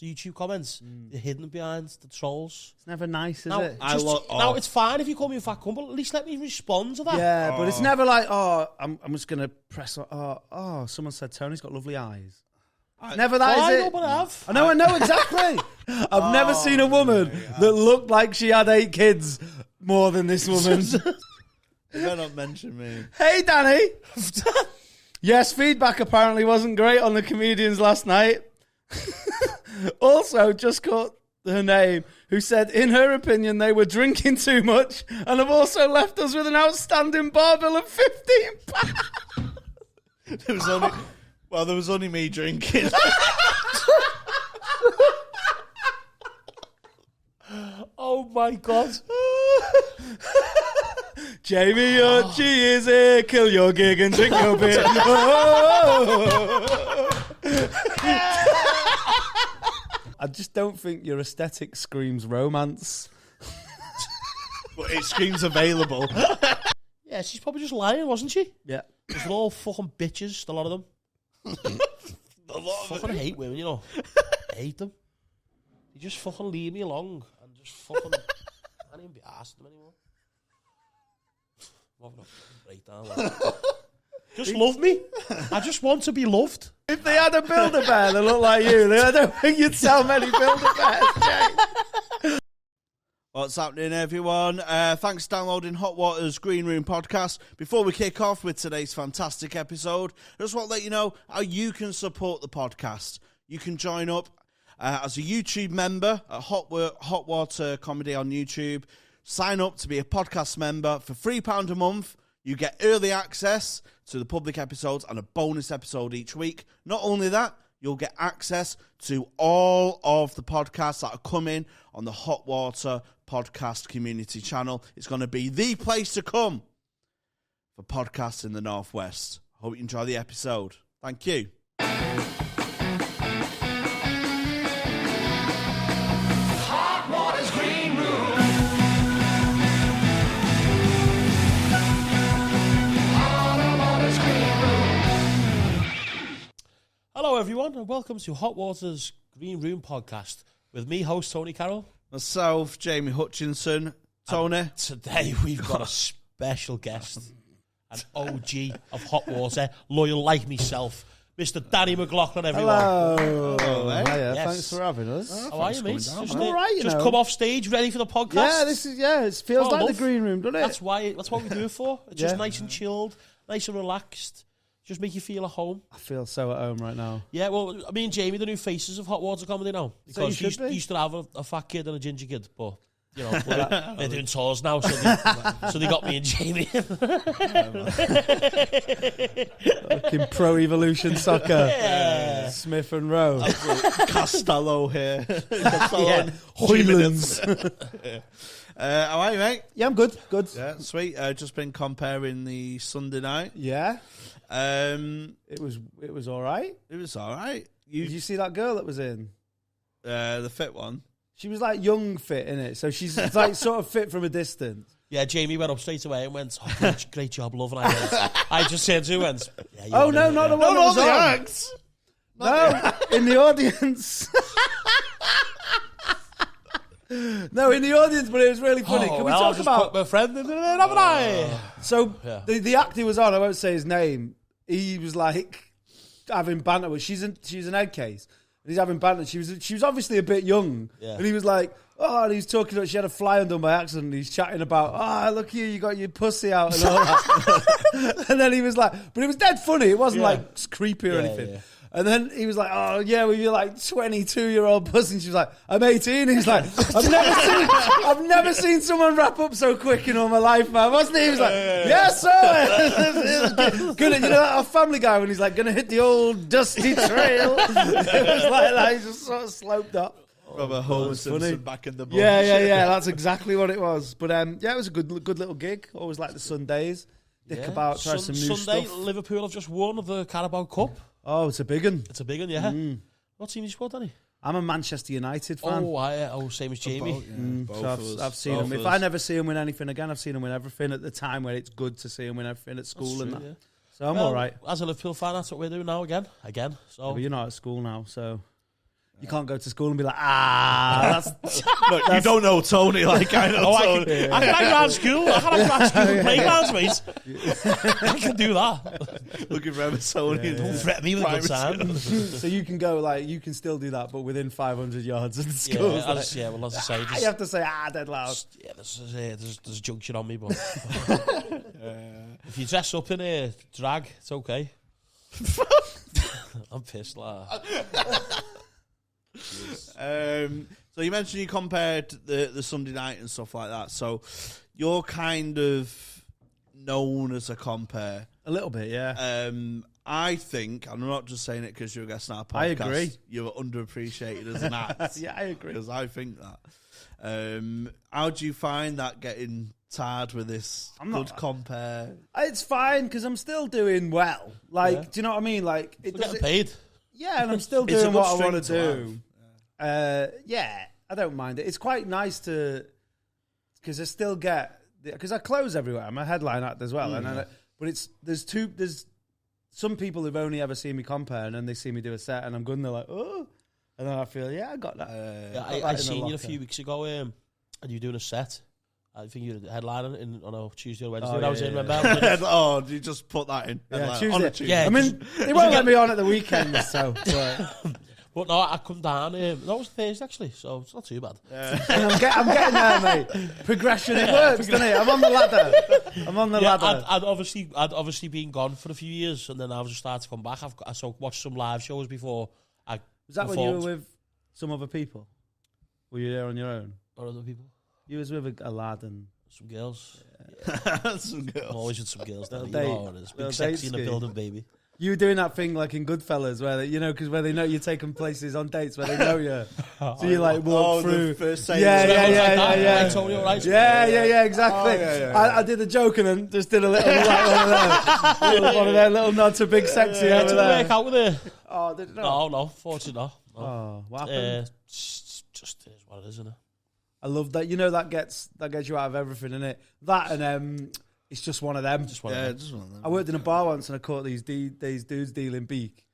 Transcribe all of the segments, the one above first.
YouTube comments. They're hidden behind the trolls. It's never nice, is now, it? Now, it's fine if you call me a fat cunt, but at least let me respond to that. Yeah, but it's never like, I'm just going to press, someone said Tony's got lovely eyes. Never that, is it? I know, but I have. I know exactly. I've never seen a woman that looked like she had 8 kids more than this woman. You better not mention me. Hey, Danny. Yes, feedback apparently wasn't great on the comedians last night. Also, just caught her name, who said, in her opinion, they were drinking too much and have also left us with an outstanding bar bill of £15. There was only me drinking. Oh my God. Jamie, your G is here. Kill your gig and drink your beer. I just don't think your aesthetic screams romance. But it screams available. Yeah, she's probably just lying, wasn't she? Yeah. They're all fucking bitches, a lot of them. Fucking hate women, you know. I hate them. They just fucking leave me along and just fucking... I can't even be asked them anymore. I'm having a breakdown. Just love me. I just want to be loved. If they had a Build-A-Bear that looked like you, then I don't think you'd sell many Build-A-Bears, Jay. What's happening, everyone? Thanks for downloading Hot Water's Green Room podcast. Before we kick off with today's fantastic episode, I just want to let you know how you can support the podcast. You can join up as a YouTube member at Hot Water Comedy on YouTube. Sign up to be a podcast member for £3 a month. You get early access to the public episodes and a bonus episode each week. Not only that, you'll get access to all of the podcasts that are coming on the Hot Water Podcast Community channel. It's going to be the place to come for podcasts in the Northwest. Hope you enjoy the episode. Thank you. Hot Water's Green Room. Hello, everyone, and welcome to Hot Water's Green Room podcast with me, host Tony Carroll. Myself, Jamie Hutchinson. Tony. And today we've got a special guest, an OG of Hot Water, loyal like myself, Mr. Danny McLoughlin, everyone. Hello. Hiya. Yes. Thanks for having us. How are you, mate? I'm all right, Just come off stage, ready for the podcast. Yeah, it feels like the green room, doesn't it? That's what we do it for. It's just nice and chilled, nice and relaxed. Just make you feel at home. I feel so at home right now. Yeah, well, me and Jamie, the new faces of Hot Water Comedy now. Because So you used to have a fat kid and a ginger kid, but, you know, they're doing tours now, so they got me and Jamie. Fucking Pro Evolution Soccer. Yeah. Smith and Rowe. Costello here. Yeah. Hoylands. How are you, mate? Yeah, I'm good. Good. Yeah, sweet. Just been comparing the Sunday night. Yeah. It was all right. was all right. Did you see that girl that was in? The fit one. She was like young fit, innit? So she's like sort of fit from a distance. Yeah, Jamie went up straight away and went, great job, love. And I just said to her, went, yeah, Oh, no, not the one that was on. acts. No, in the audience. No, in the audience, but it was really funny. Can we I'll talk just about put my friend in there, haven't I? So the actor was on. I won't say his name. He was like having banter with. She's an head case, and he's having banter. She was obviously a bit young, and he was like, and he was talking about she had a fly undone by accident. And he's chatting about, look here, you got your pussy out and all that. And then he was like, but it was dead funny. It wasn't like creepy or anything. Yeah. And then he was like, oh, yeah, well, you're like 22-year-old pussy. And she was like, I'm 18. He's like, I've never seen someone wrap up so quick in all my life, man. Wasn't he? He was like, yes, sir. Gonna, you know, a Family Guy when he's like, going to hit the old dusty trail. It was like that. He just sort of sloped up. Robert Homer Simpson back in the bunch. Yeah. That's exactly what it was. But yeah, it was a good little gig. Always like the Sundays. Dick about, try some new Sunday, stuff. Liverpool have just won the Carabao Cup. Oh, it's a big one. It's a big one, yeah. What team do you support, Danny? I'm a Manchester United fan. Same as Jamie. So I've seen him. If I never see him win anything again, I've seen him win everything at the time where it's good to see him win everything at school and that. Yeah. So I'm all right. As a Liverpool fan, that's what we're doing now again. So but you're not at school now, so You can't go to school and be like, that's... Look, you don't know Tony like I know Tony. I can hang around school. I can hang around school and playgrounds, mate. I can do that. Looking for Tony. Don't threaten me with a good time. So you can go, like, you can still do that, but within 500 yards of the school. Yeah, well, as I say... You have to say, dead loud. Yeah, there's a junction on me, but... If you dress up in a drag, it's okay. I'm pissed, like... So you mentioned you compared the Sunday night and stuff like that. So you're kind of known as a compare. A little bit, yeah. I think, and I'm not just saying it because you're a guest on our podcast. I agree. You're underappreciated as an act. Yeah, I agree. Because I think that. How do you find that getting tired with this compare? It's fine because I'm still doing well. Like, do you know what I mean? Like, Still getting paid. Yeah, and I'm still It's a doing good what I string want to to do. Yeah, I don't mind it. It's quite nice because I still get because I close everywhere. I'm a headline act as well, but there's some people who've only ever seen me compare, and then they see me do a set, and I'm good, and they're like, oh, and then I feel, I got that. I seen you a few weeks ago, and you were doing a set. I think you were headlining on a Tuesday or Wednesday. I was in, remember? Did you just put that in? Yeah, Tuesday. Yeah, I mean, they won't let me on at the weekends, so. But no, I come down. That was Thursday actually, so it's not too bad. I'm getting there, mate. Progression, it works, doesn't it? I'm on the ladder. I'd obviously been gone for a few years, and then I was just started to come back. I watched some live shows before. Was that when you were with some other people? Were you there on your own? Or other people? You was with a lad and some girls. Yeah. Some girls. I'm always with some girls. You date. know it is. Big sexy in the building, baby. You were doing that thing like in Goodfellas where because where they know you're taking places on dates where they know you, so you like walk through. The first time Yeah. Tony, all right? Yeah, exactly. I did a joke and then just did a little like one of their little nod to big sexy over did there. it work out with it? Oh, did it not? No, fortunately not. No. Oh, what happened? Just is what it is, isn't it? I love that. You know that gets you out of everything, innit? That and it's just one of them. Just one of them. I worked in a bar once and I caught these dudes dealing beak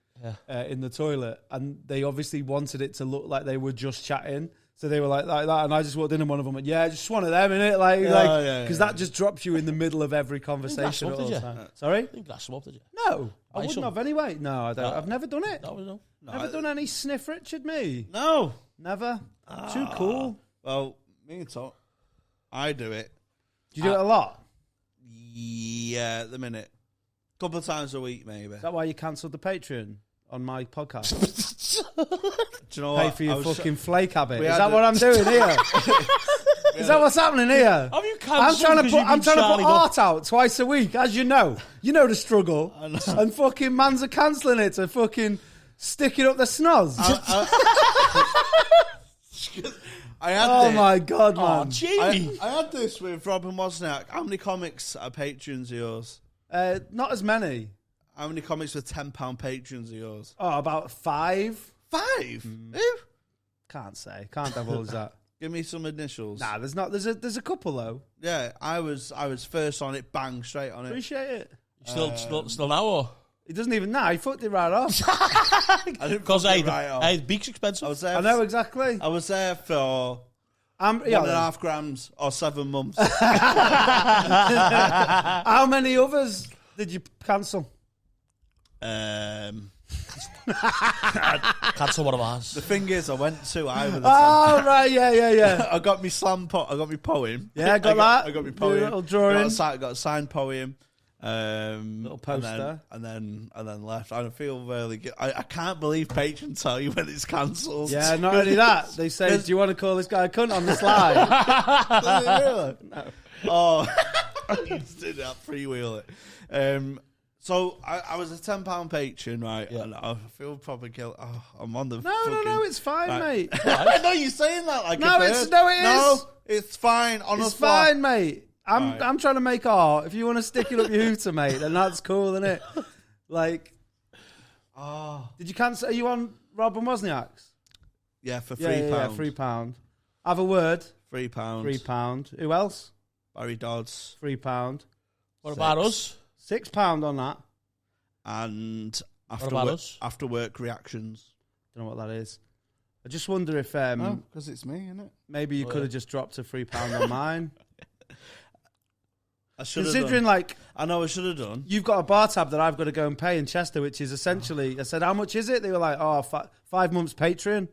in the toilet, and they obviously wanted it to look like they were just chatting. So they were like that, and I just walked in and one of them went, just one of them, innit? Because that just drops you in the middle of every conversation. Did you? Sorry? You didn't glass them up, did you? No, I wouldn't have anyway. No, I don't. I've never done it. No. Never done any sniff Richard me. No. Never. Too cool. Well, me and Tom, I do it. Do you do it a lot? Yeah, at the minute. A couple of times a week, maybe. Is that why you cancelled the Patreon on my podcast? Do you know Pay what? for your fucking flake habit. Is had that what I'm doing here? Is that what's happening here? Have you I'm trying to put art out twice a week, as you know. You know the struggle. And fucking mans are cancelling it to fucking stick it up the snoz. My God, man. Oh, Jamie. I had this with Robin Wozniak. How many comics are patrons of yours? Not as many. How many comics with £10 patrons of yours? Oh, about 5. 5? Who? Can't say. Can't divulge that. Give me some initials. Nah, there's not. There's a couple though. Yeah, I was first on it. Bang, straight on it. Appreciate it. Still now, or? He doesn't even know. He fucked it right off. Because hey, beak's expensive. I know exactly. I was there for 1.5 grams or 7 months. How many others did you cancel? Cancel one of ours. The thing is, I went to Iowa. Right, yeah. I got me I got me poem. Yeah, got that. I got me poem. Little drawing. Got a signed poem. Little poster. And then left. I feel really good. I can't believe Patreon tell you when it's cancelled. Yeah, not only that. They say, do you want to call this guy a cunt on the slide? Does it really? No. Oh, you just did that, freewheel it. So I was a £10 patron, right? Yeah. And I feel probably guilty. Oh, I'm on the No, it's fine, mate. I know you're saying that like no, it is. No, it's fine. It's fine, mate. I'm trying to make art. If you want to stick it up your hooter, mate, then that's cool, isn't it? Like, did you cancel? Are you on Robin Wozniak's? Yeah, for £3. Yeah, £3. Have a word. £3. £3. Who else? Barry Dodds. £3. What about us? £6 on that. And us? after work reactions. Don't know what that is. I just wonder if because it's me, isn't it? maybe you could have just dropped a £3 on mine. I should have Considering, done. like, I know I should have done. you've got a bar tab that I've got to go and pay in Chester, which is essentially, I said, how much is it? They were like, 5 months Patreon.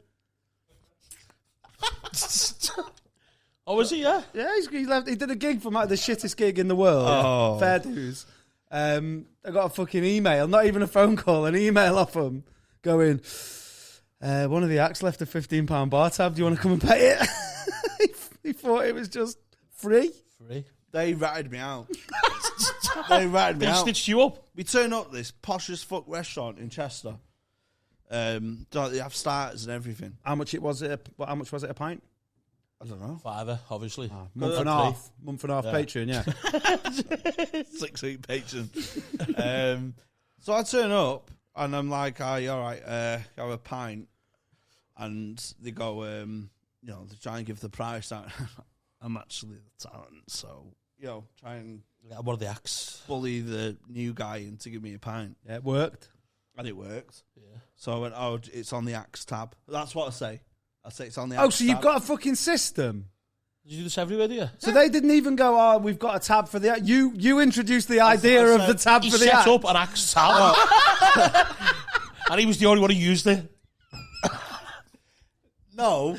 Oh, was he? Yeah. Yeah, he left. He did a gig from like the shittest gig in the world. Oh. Fair dues. I got a fucking email, not even a phone call, an email off him going, one of the acts left a £15 bar tab. Do you want to come and pay it? he thought it was just free. They ratted me out. They ratted me They out. stitched you up. We turn up this posh as fuck restaurant in Chester. They have starters and everything. How much was it a pint? I don't know. £5, obviously. Month and a half Patreon, yeah. 6 week patron. So I turn up and I'm like, all right, have a pint. And they go, they try and give the price out. I'm actually the talent, so, try and One of the acts. bully the new guy into give me a pint. Yeah, it worked. And it worked. Yeah. So I went, it's on the axe tab. That's what I say. I say it's on the axe tab. So you've got a fucking system? Did you do this everywhere, do you? So they didn't even go, we've got a tab for the act. You introduced the idea of the tab He for the set act. up an axe tab. And he was the only one who used it. No.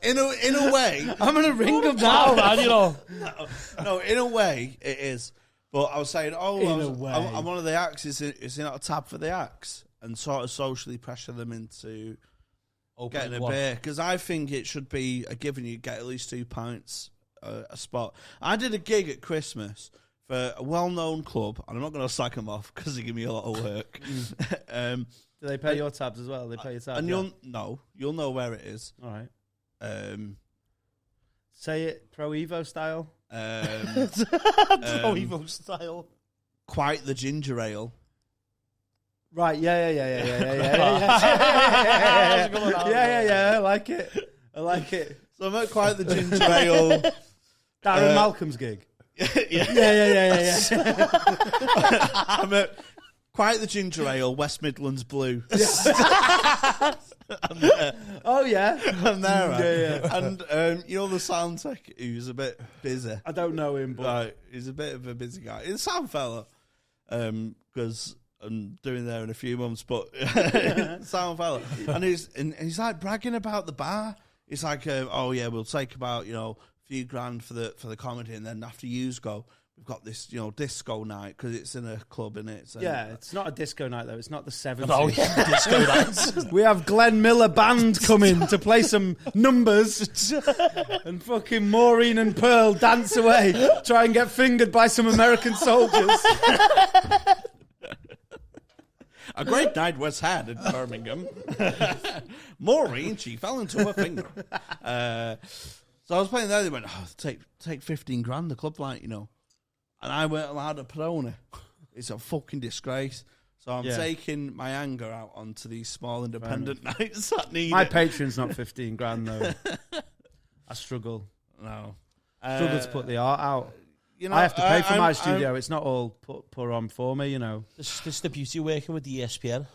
in a way. I'm going to ring him Oh, now. man, No, in a way, it is. But I was saying, way. I'm one of the acts. Is it not a tab for the acts? And sort of socially pressure them into getting a beer. Because I think it should be a given you get at least 2 pints a spot. I did a gig at Christmas for a well-known club, and I'm not going to sack them off because they give me a lot of work. Do they pay your tabs as well? They pay your tabs. And you'll know where it is. All right. Um, Say it Pro Evo style. Pro Evo style. Quite the ginger ale. Right. Yeah. I like it. So I'm at Quite the ginger ale. Darren Malcolm's gig. Yeah. I'm at Quite the ginger ale, West Midlands Blue. Oh yeah. I'm there, right? Yeah. And the sound tech who's a bit busy. I don't know him, but Right, he's a bit of a busy guy. He's a sound fella, because I'm doing there in a few months. But sound fella, and he's like bragging about the bar. He's like, we'll take about a few grand for the comedy, and then after yous go, we've got this disco night because it's in a club, in it. So, it's not a disco night though. It's not the 70s. Oh, yeah, disco nights. We have Glenn Miller band coming to play some numbers, and fucking Maureen and Pearl dance away, try and get fingered by some American soldiers. A great night was had in Birmingham. Maureen, she fell into her finger. So I was playing there. They went, take 15 grand. The club, and I weren't allowed to put on it. It's a fucking disgrace. So I'm taking my anger out onto these small independent nights that need My it. Patreon's not 15 grand though. I struggle. No. Struggle to put the art out. I have to pay for my studio. It's not all put on for me, This is the beauty of working with the ESPN.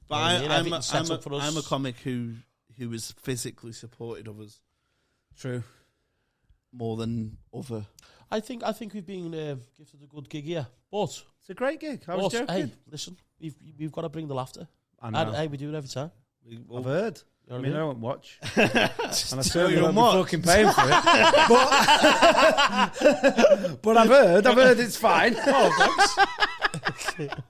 But I'm a comic who is physically supported of us True. more than other. I think we've been gifted a good gig here. But It's a great gig. I was joking. hey, listen, we've got to bring the laughter. I know. And hey, we do it every time. I've heard. You know I mean, what I won't watch. And I certainly don't won't be fucking paying for it. But I've heard it's fine.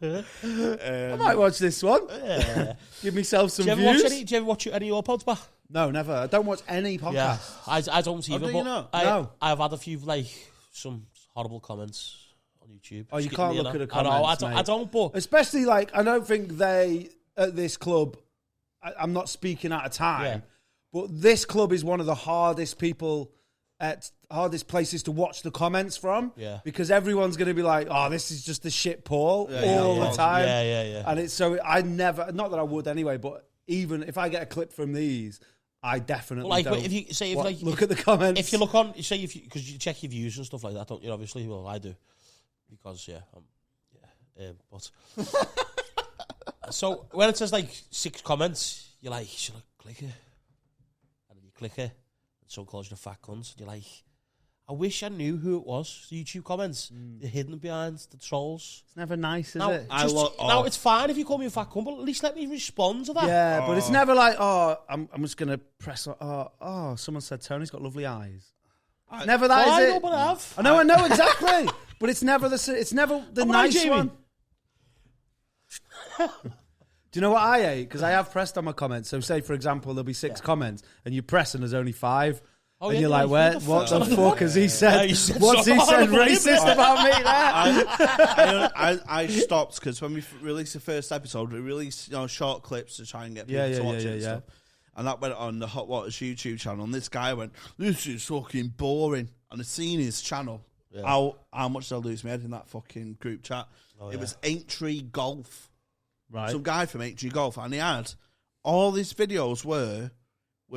I might watch this one. Yeah. Give myself some Do you views. do you ever watch any of your pods, Bah? No, never. I don't watch any podcast. Yeah, I don't either. do you But not? No. I've had a few some horrible comments on YouTube. Oh, you Just can't getting look me, at the I know, comments, I mate. don't, but Especially, I don't think they, at this club, I'm not speaking out of time, Yeah. but this club is one of the hardest places to watch the comments from. Yeah. Because everyone's going to be like, oh, this is just a shit Paul all the time. Yeah. And it's so, I never, not that I would anyway, but even if I get a clip from these, I definitely don't. If you say Look at the comments. If you look on, say because you check your views and stuff like that, don't you? Obviously, well, I do because but so when it says 6 comments, you're like, should I click it? And then you click it, and someone calls you a fat cunt, and you're like, I wish I knew who it was. The YouTube comments, they're hidden behind the trolls. It's never nice, is Now, it? now it's fine if you call me a fat cunt, but at least let me respond to that. Yeah, but it's never like, I'm just going to press, someone said Tony's got lovely eyes. Never that, Why is it? not, but I have. I know exactly. But it's never the nice Jamie? one. Do you know what I hate? Because I have pressed on my comments. So say, for example, there'll be 6 comments, and you press and there's only 5. Oh, and yeah, you're like, what the fuck has he said? he said What's he something said horrible, racist about me there? I stopped because when we released the first episode, we released short clips to try and get people to watch it and stuff. And that went on the Hot Waters YouTube channel. And this guy went, "This is fucking boring." And I've seen his channel. Yeah. How much they'll lose me head in that fucking group chat. It was Aintree Golf. Right. Some guy from Aintree Golf. And he had all these videos were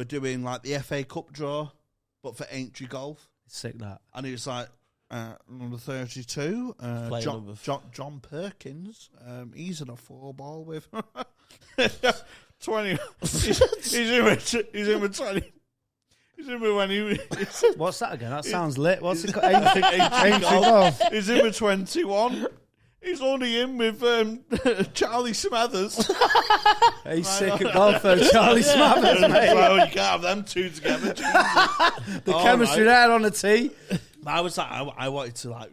doing like the FA Cup draw, but for Aintree Golf. Sick that. And he was like, number 32, John Perkins. He's in a 4-ball with 20. He's in with 20. He's in with when he. What's that again? That sounds lit. What's it called? Aintree Golf. He's in with 21. He's only in with Charlie Smathers. He's sick at golf though, Charlie Smathers, mate. Well, you can't have them two together. The chemistry there on the tee. I was like, I wanted to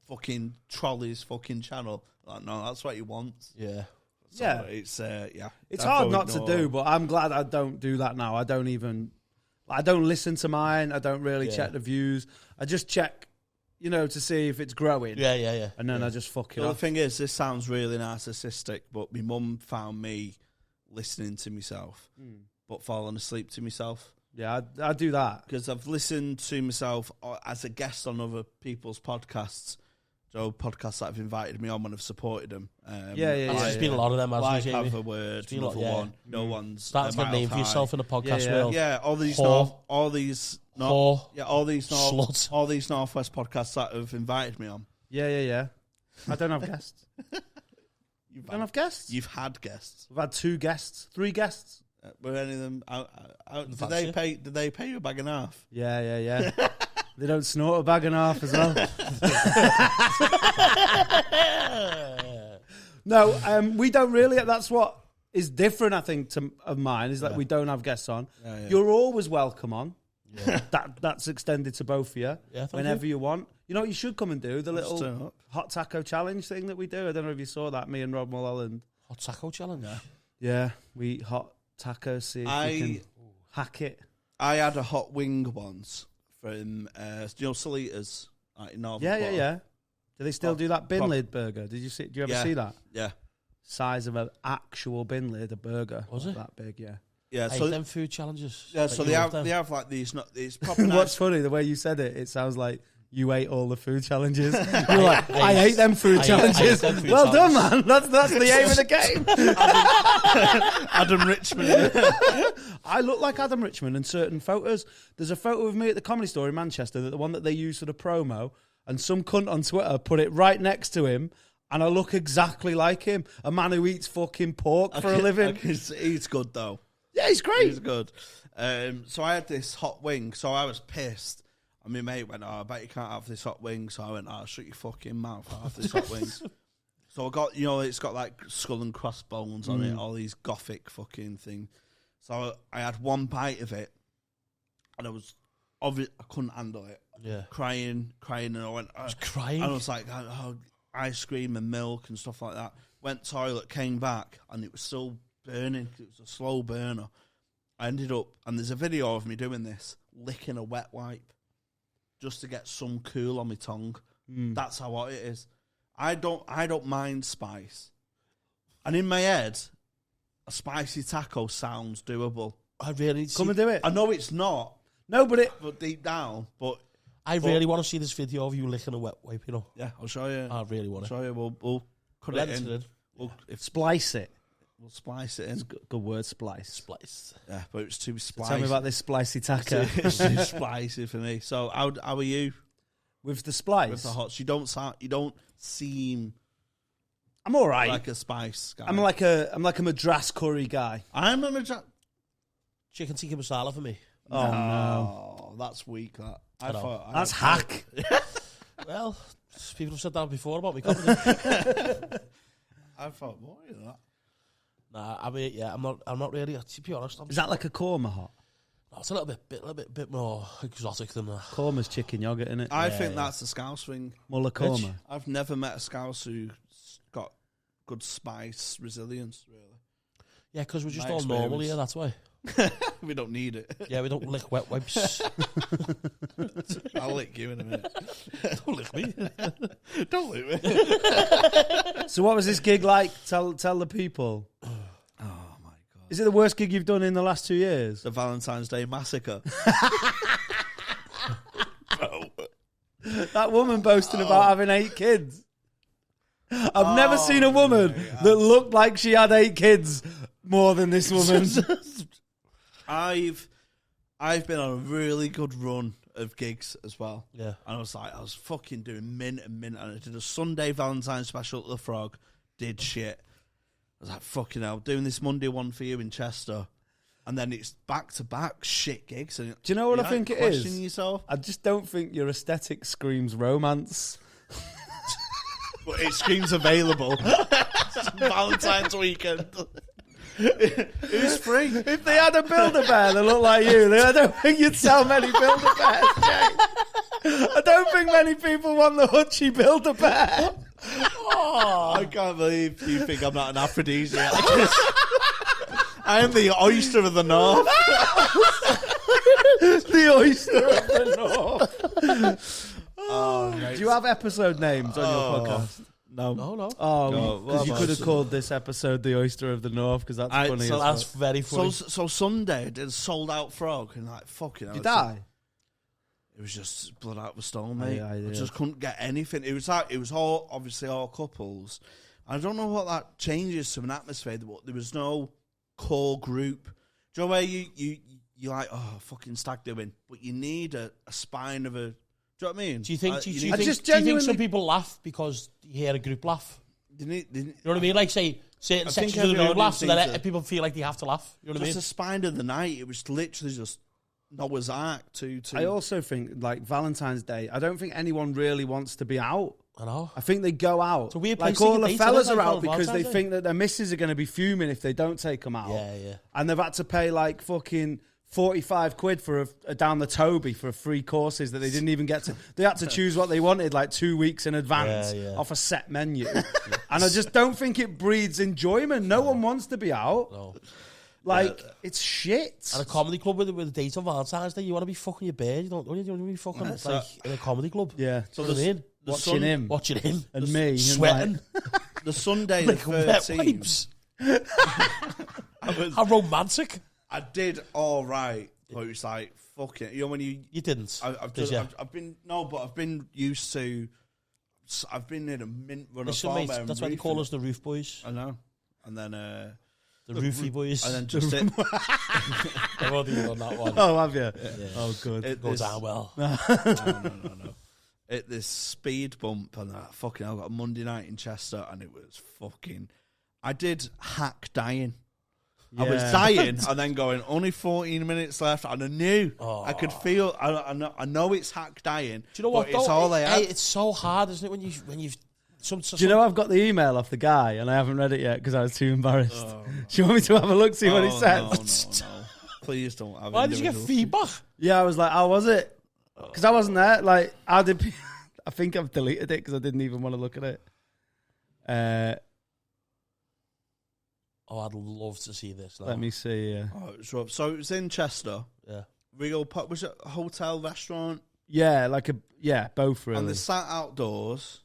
fucking troll his fucking channel. Like, no, that's what he wants. Yeah. So it's hard not to do, but I'm glad I don't do that now. I don't listen to mine. I don't really check the views. I just check, to see if it's growing. Yeah. And then I just fuck it Well, off. the thing is, this sounds really narcissistic, but my mum found me listening to myself, but falling asleep to myself. Yeah, I do that. Because I've listened to myself as a guest on other people's podcasts. So podcasts that have invited me on when I've supported them. There's been a lot of them, hasn't there, Jamie? Have a word, another one. No one's. Start to get a name for yourself in the podcast world. Yeah, all these Northwest podcasts that have invited me on. Yeah. I don't have guests. You don't have guests? You've had guests. We've had 2 guests, 3 guests. Were any of them? Did they pay? Did they pay you a bag and a half? Yeah. They don't snort a bag and a half as well. No, we don't really. That's what is different, I think, of mine, is that we don't have guests on. Yeah. You're always welcome on. Yeah. That's extended to both of you. Yeah, whenever you want. You know what you should come and do? The little hot taco challenge thing that we do. I don't know if you saw that, me and Rob McLoughlin. Hot taco challenge? Yeah, we eat hot tacos, see if we can hack it. I had a hot wing once from, Salitas in Northern Yeah. Do they still do that bin lid burger? Do you ever see that? Yeah. Size of an actual bin lid, a burger. Was it? That big, yeah. Yeah, so them food challenges. Yeah, so they have like these. It's proper. What's funny, the way you said it, it sounds like you ate all the food challenges. You're like, I ate them food challenges. Well done, man. That's the aim of the game. Adam Richmond. I look like Adam Richmond in certain photos. There's a photo of me at the Comedy Store in Manchester, the one that they use for the promo, and some cunt on Twitter put it right next to him, and I look exactly like him. A man who eats fucking pork for a living. He's good, though. Yeah, he's great. He's good. So I had this hot wing, so I was pissed. And my mate went, I bet you can't have this hot wing. So I went, shut your fucking mouth, I'll have this hot wing. So I got, it's got like skull and crossbones on it, all these gothic fucking thing. So I had one bite of it, and I couldn't handle it. Yeah. Crying, and I went... crying? And I was like, ice cream and milk and stuff like that. Went toilet, came back, and it was still burning. It was a slow burner. I ended up, and there's a video of me doing this, licking a wet wipe just to get some cool on my tongue. That's how hot it is. I don't mind spice. And in my head, a spicy taco sounds doable. I really come and do it. I know it's not. No, but deep down, I really want to see this video of you licking a wet wipe, Yeah, I'll show you. I really want to. Show you. We'll cut it in. Splice it. We'll splice it in. Good word, splice. Splice. Yeah, but it's too spicy. Tell me about this splicey taco. It's too spicy for me. So how are you with the splice? With the hots, you don't seem. I'm all right. Like a spice guy. I'm like a Madras curry guy. I'm a Madras. chicken tikka masala for me. Oh, no. That's weak, that. I know. That's hack. Well, people have said that before about me comedy. I thought more than that. Nah, I mean, yeah, I'm not really. To be honest, Is that like a korma hot? no, it's a little bit more exotic than that. Korma's chicken yogurt, innit? I think that's the Scouse thing. Mulla korma. I've never met a Scouse who's got good spice resilience, really. Yeah, because we're just My all normal experience. here. That's why. We don't need it. Yeah, we don't lick wet wipes. I'll lick you in a minute. Don't lick me. Don't lick me. So what was this gig like? Tell the people. Oh, my God. Is it the worst gig you've done in the last 2 years? The Valentine's Day Massacre. That woman boasting about having 8 kids. I've never seen a woman that looked like she had 8 kids more than this woman. I've been on a really good run of gigs as well. Yeah. And I was fucking doing mint. And I did a Sunday Valentine's special at the Frog. Did shit. I was like, fucking hell, doing this Monday one for you in Chester. And then it's back-to-back shit gigs. And Do you know what I think it is? Questioning yourself. I just don't think your aesthetic screams romance. But it screams available. Valentine's weekend. Who's free? If they had a Build-A-Bear that looked like you, then I don't think you'd sell many Build-A-Bears, Jay. I don't think many people want the Hutchie Build-A-Bear. Oh, I can't believe you think I'm not an aphrodisiac. I am the Oyster of the North. The Oyster of the North. Oh, Do you have episode names on your podcast? No. No. Oh, because you well, could have called this episode The Oyster of the North, because that's funny. So that's very funny. So Sunday I did a sold out Frog and like fucking. Did you die? It was just blood out of a stone, mate. Yeah, I yeah. just couldn't get anything. It was all obviously all couples. I don't know what that changes to an atmosphere. There was no core group. Do you know where you like, oh, fucking stag doing, but you need a spine of a. Do you know what I mean? Do you think? Do you think genuinely- some people laugh because you hear a group laugh? You know You know what I mean? Like say certain sections of the every room laugh, so audience that needs people feel like they have to laugh. You know what I mean? just a spine of the night. It was literally just Noah's Ark to. I also think, like, Valentine's Day, I don't think anyone really wants to be out. I know. I think they go out. It's a weird like, place to all get the dates, fellas isn't it, are like, out on because they Valentine's Day? think that their missus are going to be fuming if they don't take them out. Yeah. And they've had to pay, like, fucking 45 quid for a down the Toby for free courses that they didn't even get to. They had to choose what they wanted, like, 2 weeks in advance off a set menu. And I just don't think it breeds enjoyment. No one wants to be out. No. Like, it's shit. And a comedy club with a date on Valentine's Day, you want to be fucking your bear. You don't want to be fucking like in a comedy club. Yeah. So you know what I mean? Watching him. And And me. sweating. the Sunday the Like wet 13th. wipes. How romantic. I did all right, but it was like fucking. You know when you didn't. I've been used to. I've been in a mint run Listen, of mate, form. that's why they call us the Roof Boys. I know, and then The Roofy Boys. and then just it. I've already done that one. Oh, have you? Yeah. Oh, good. It- Goes this- down well. No. It this speed bump and that fucking. I got a Monday night in Chester, and it was fucking. I did hack dying. I was dying and then going, only 14 minutes left, and I knew I could feel. I know it's hack dying. Do you know what? But it's all they have. It's so hard, isn't it? When you've Do you know I've got the email off the guy and I haven't read it yet because I was too embarrassed. Do you want me to have a look, see what he said? No. Please don't. Have Why did you get individual- feedback? Yeah, I was like, how was it? Because I wasn't there. Like, how did? I think I've deleted it because I didn't even want to look at it. I'd love to see this. Now. Let me see. Oh, it was rough. So it was in Chester. Yeah. Real pub. Was it a hotel restaurant? Yeah, both really. And they sat outdoors,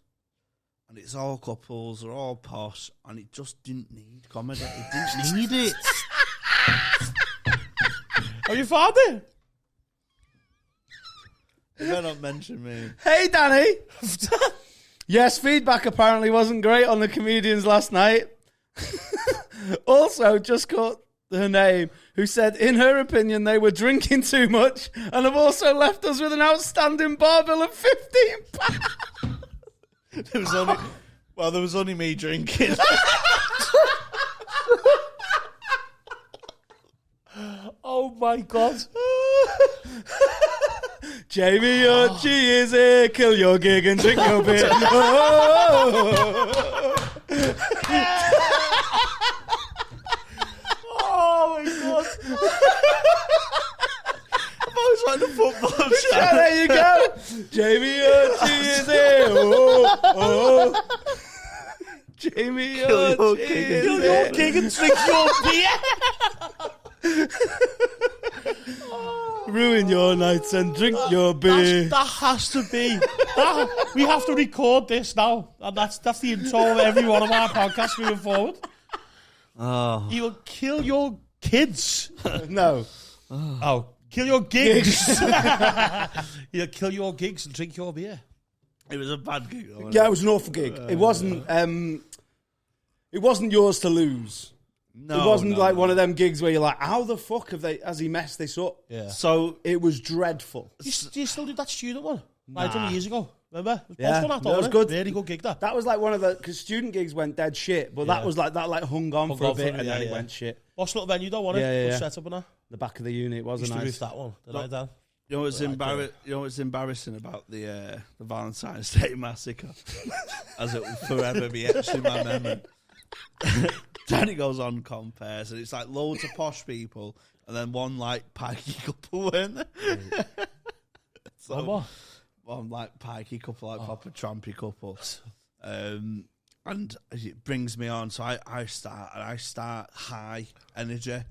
and it's all couples, they're all posh, and it just didn't need comedy. It didn't need it. Have you found it? You better not mention me. Hey, Danny. Yes, feedback apparently wasn't great on the comedians last night. Also, just caught her name, who said, in her opinion, they were drinking too much and have also left us with an outstanding bar bill of £15. There was only me drinking. Oh Oh my God. Jamie, your G is here. Kill your gig and drink your beer. Oh my God. I was like the football Yeah, there you go. Jamie, your G is here. Oh. Jamie, your G is Kill here. your gig and drink your beer. Ruin your nights and drink your beer. That has to be. We have to record this now. And that's the intro of every one of our podcasts moving forward. Oh. You will kill your kids. No. Oh, kill your gigs. You'll kill your gigs and drink your beer. It was a bad gig. Though, Yeah, it was an awful gig. It wasn't. It wasn't yours to lose. No, it wasn't one of them gigs where you're like, how the fuck has he messed this up? Yeah. So It was dreadful. Do you still do that student one? Like done years ago. Remember? It was Yeah, one, that was good. Really good gig, that. That was like one of the, because student gigs went dead shit, but that was like hung on for a bit and then it went shit. What's little venue though, wasn't it? Yeah. Set up and that. The back of the unit wasn't Used to nice. roof that one. Did I down? you know what's embarrassing about the Valentine's Day massacre, as it will forever be etched in my memory. Danny goes on compares, and it's like loads of posh people, and then one like pikey couple, weren't there? So What? one like pikey couple, like proper trampy couple. And it brings me on, so I start high energy. I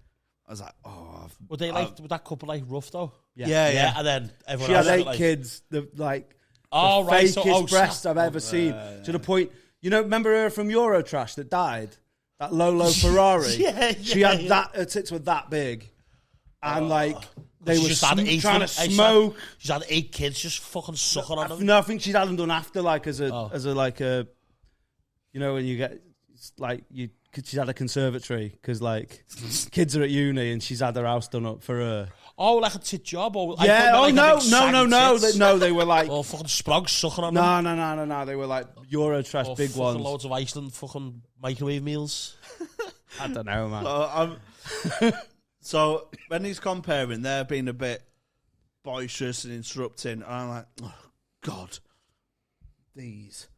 was like, oh. Were they like, was that couple like rough though? Yeah. And then everyone She else had was 8 like, kids, the right, fakest breasts I've ever seen. To the point, remember her from Eurotrash that died? That Lolo Ferrari? She had that, her tits were that big. And they were trying to smoke. She's had 8 kids just fucking sucking on them. No, I think she'd had them done after, when you get, she's had a conservatory, because, kids are at uni and she's had her house done up for her. Oh, like a tit job? Or, Yeah, no, they were like... Oh, fucking sprogs sucking on them. No, they were like Eurotrash big fucking ones. Loads of Iceland fucking microwave meals. I don't know, man. So when he's comparing, they're being a bit boisterous and interrupting, and I'm like, oh, God, these.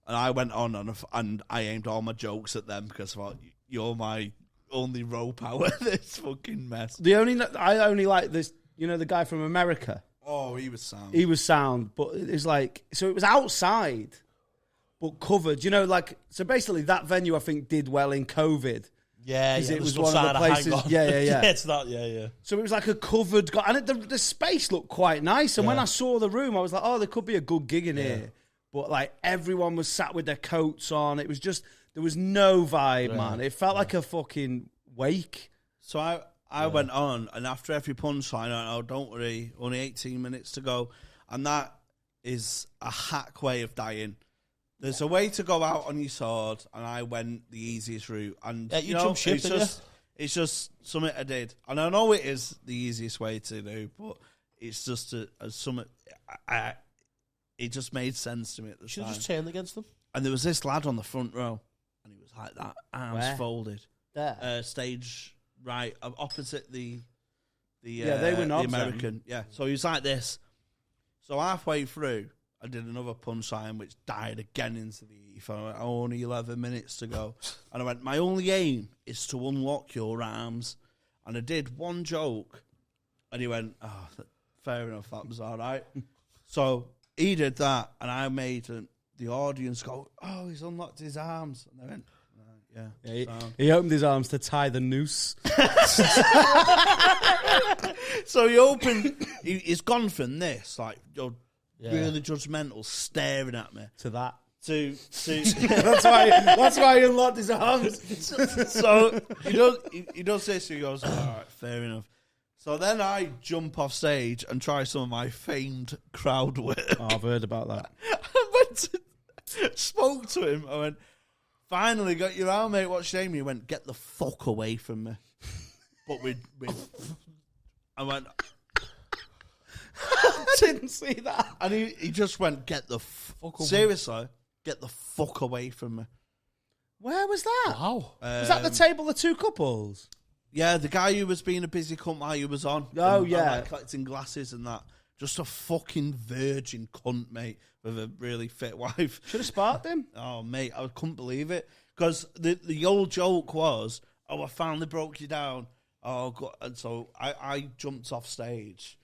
And I went on and I aimed all my jokes at them because I thought, you're my only rope out of this fucking mess. I only like this, the guy from America. Oh, he was sound. He was sound, but it's so it was outside, but covered. So basically that venue I think did well in COVID. Yeah, it was one of the places. Yeah. It's not. Yeah. So it was like a covered, and the space looked quite nice. And when I saw the room, I was like, oh, there could be a good gig in here. But everyone was sat with their coats on. It was just, there was no vibe, man. It felt like a fucking wake. So I went on, and after every punchline, I went, oh, don't worry, only 18 minutes to go. And that is a hack way of dying. There's a way to go out on your sword, and I went the easiest route. And you jumped ship, it's just something I did. And I know it is the easiest way to do, but it's just a something. It just made sense to me at the time. Should have just turned against them. And there was this lad on the front row, and he was like that, arms folded. There. Stage right opposite the they were the American. Yeah, so he was like this. So halfway through, I did another punchline which died again into the ether. I went, only 11 minutes to go. And I went, my only aim is to unlock your arms. And I did one joke, and he went, oh, fair enough, that was all right. So he did that, and I made the audience go, oh, he's unlocked his arms. And I went, He opened his arms to tie the noose. So he opened, he's gone from this, really judgmental, staring at me, to that. To that's why he unlocked his arms. So he does this, he goes, all right, fair enough. So then I jump off stage and try some of my famed crowd work. Oh, I've heard about that. I spoke to him, I went, finally got your arm, mate, what's your name? He went, get the fuck away from me. But I went, I didn't see that. and he just went, get the fuck away. Seriously, get the fuck away from me. Where was that? Wow. Was that the table of 2 couples? Yeah, the guy who was being a busy cunt while you was on. Oh, and, yeah. like, collecting glasses and that. Just a fucking virgin cunt, mate, with a really fit wife. Should have sparked him. Oh, mate, I couldn't believe it. Because the old joke was, oh, I finally broke you down. Oh, God. And so I jumped off stage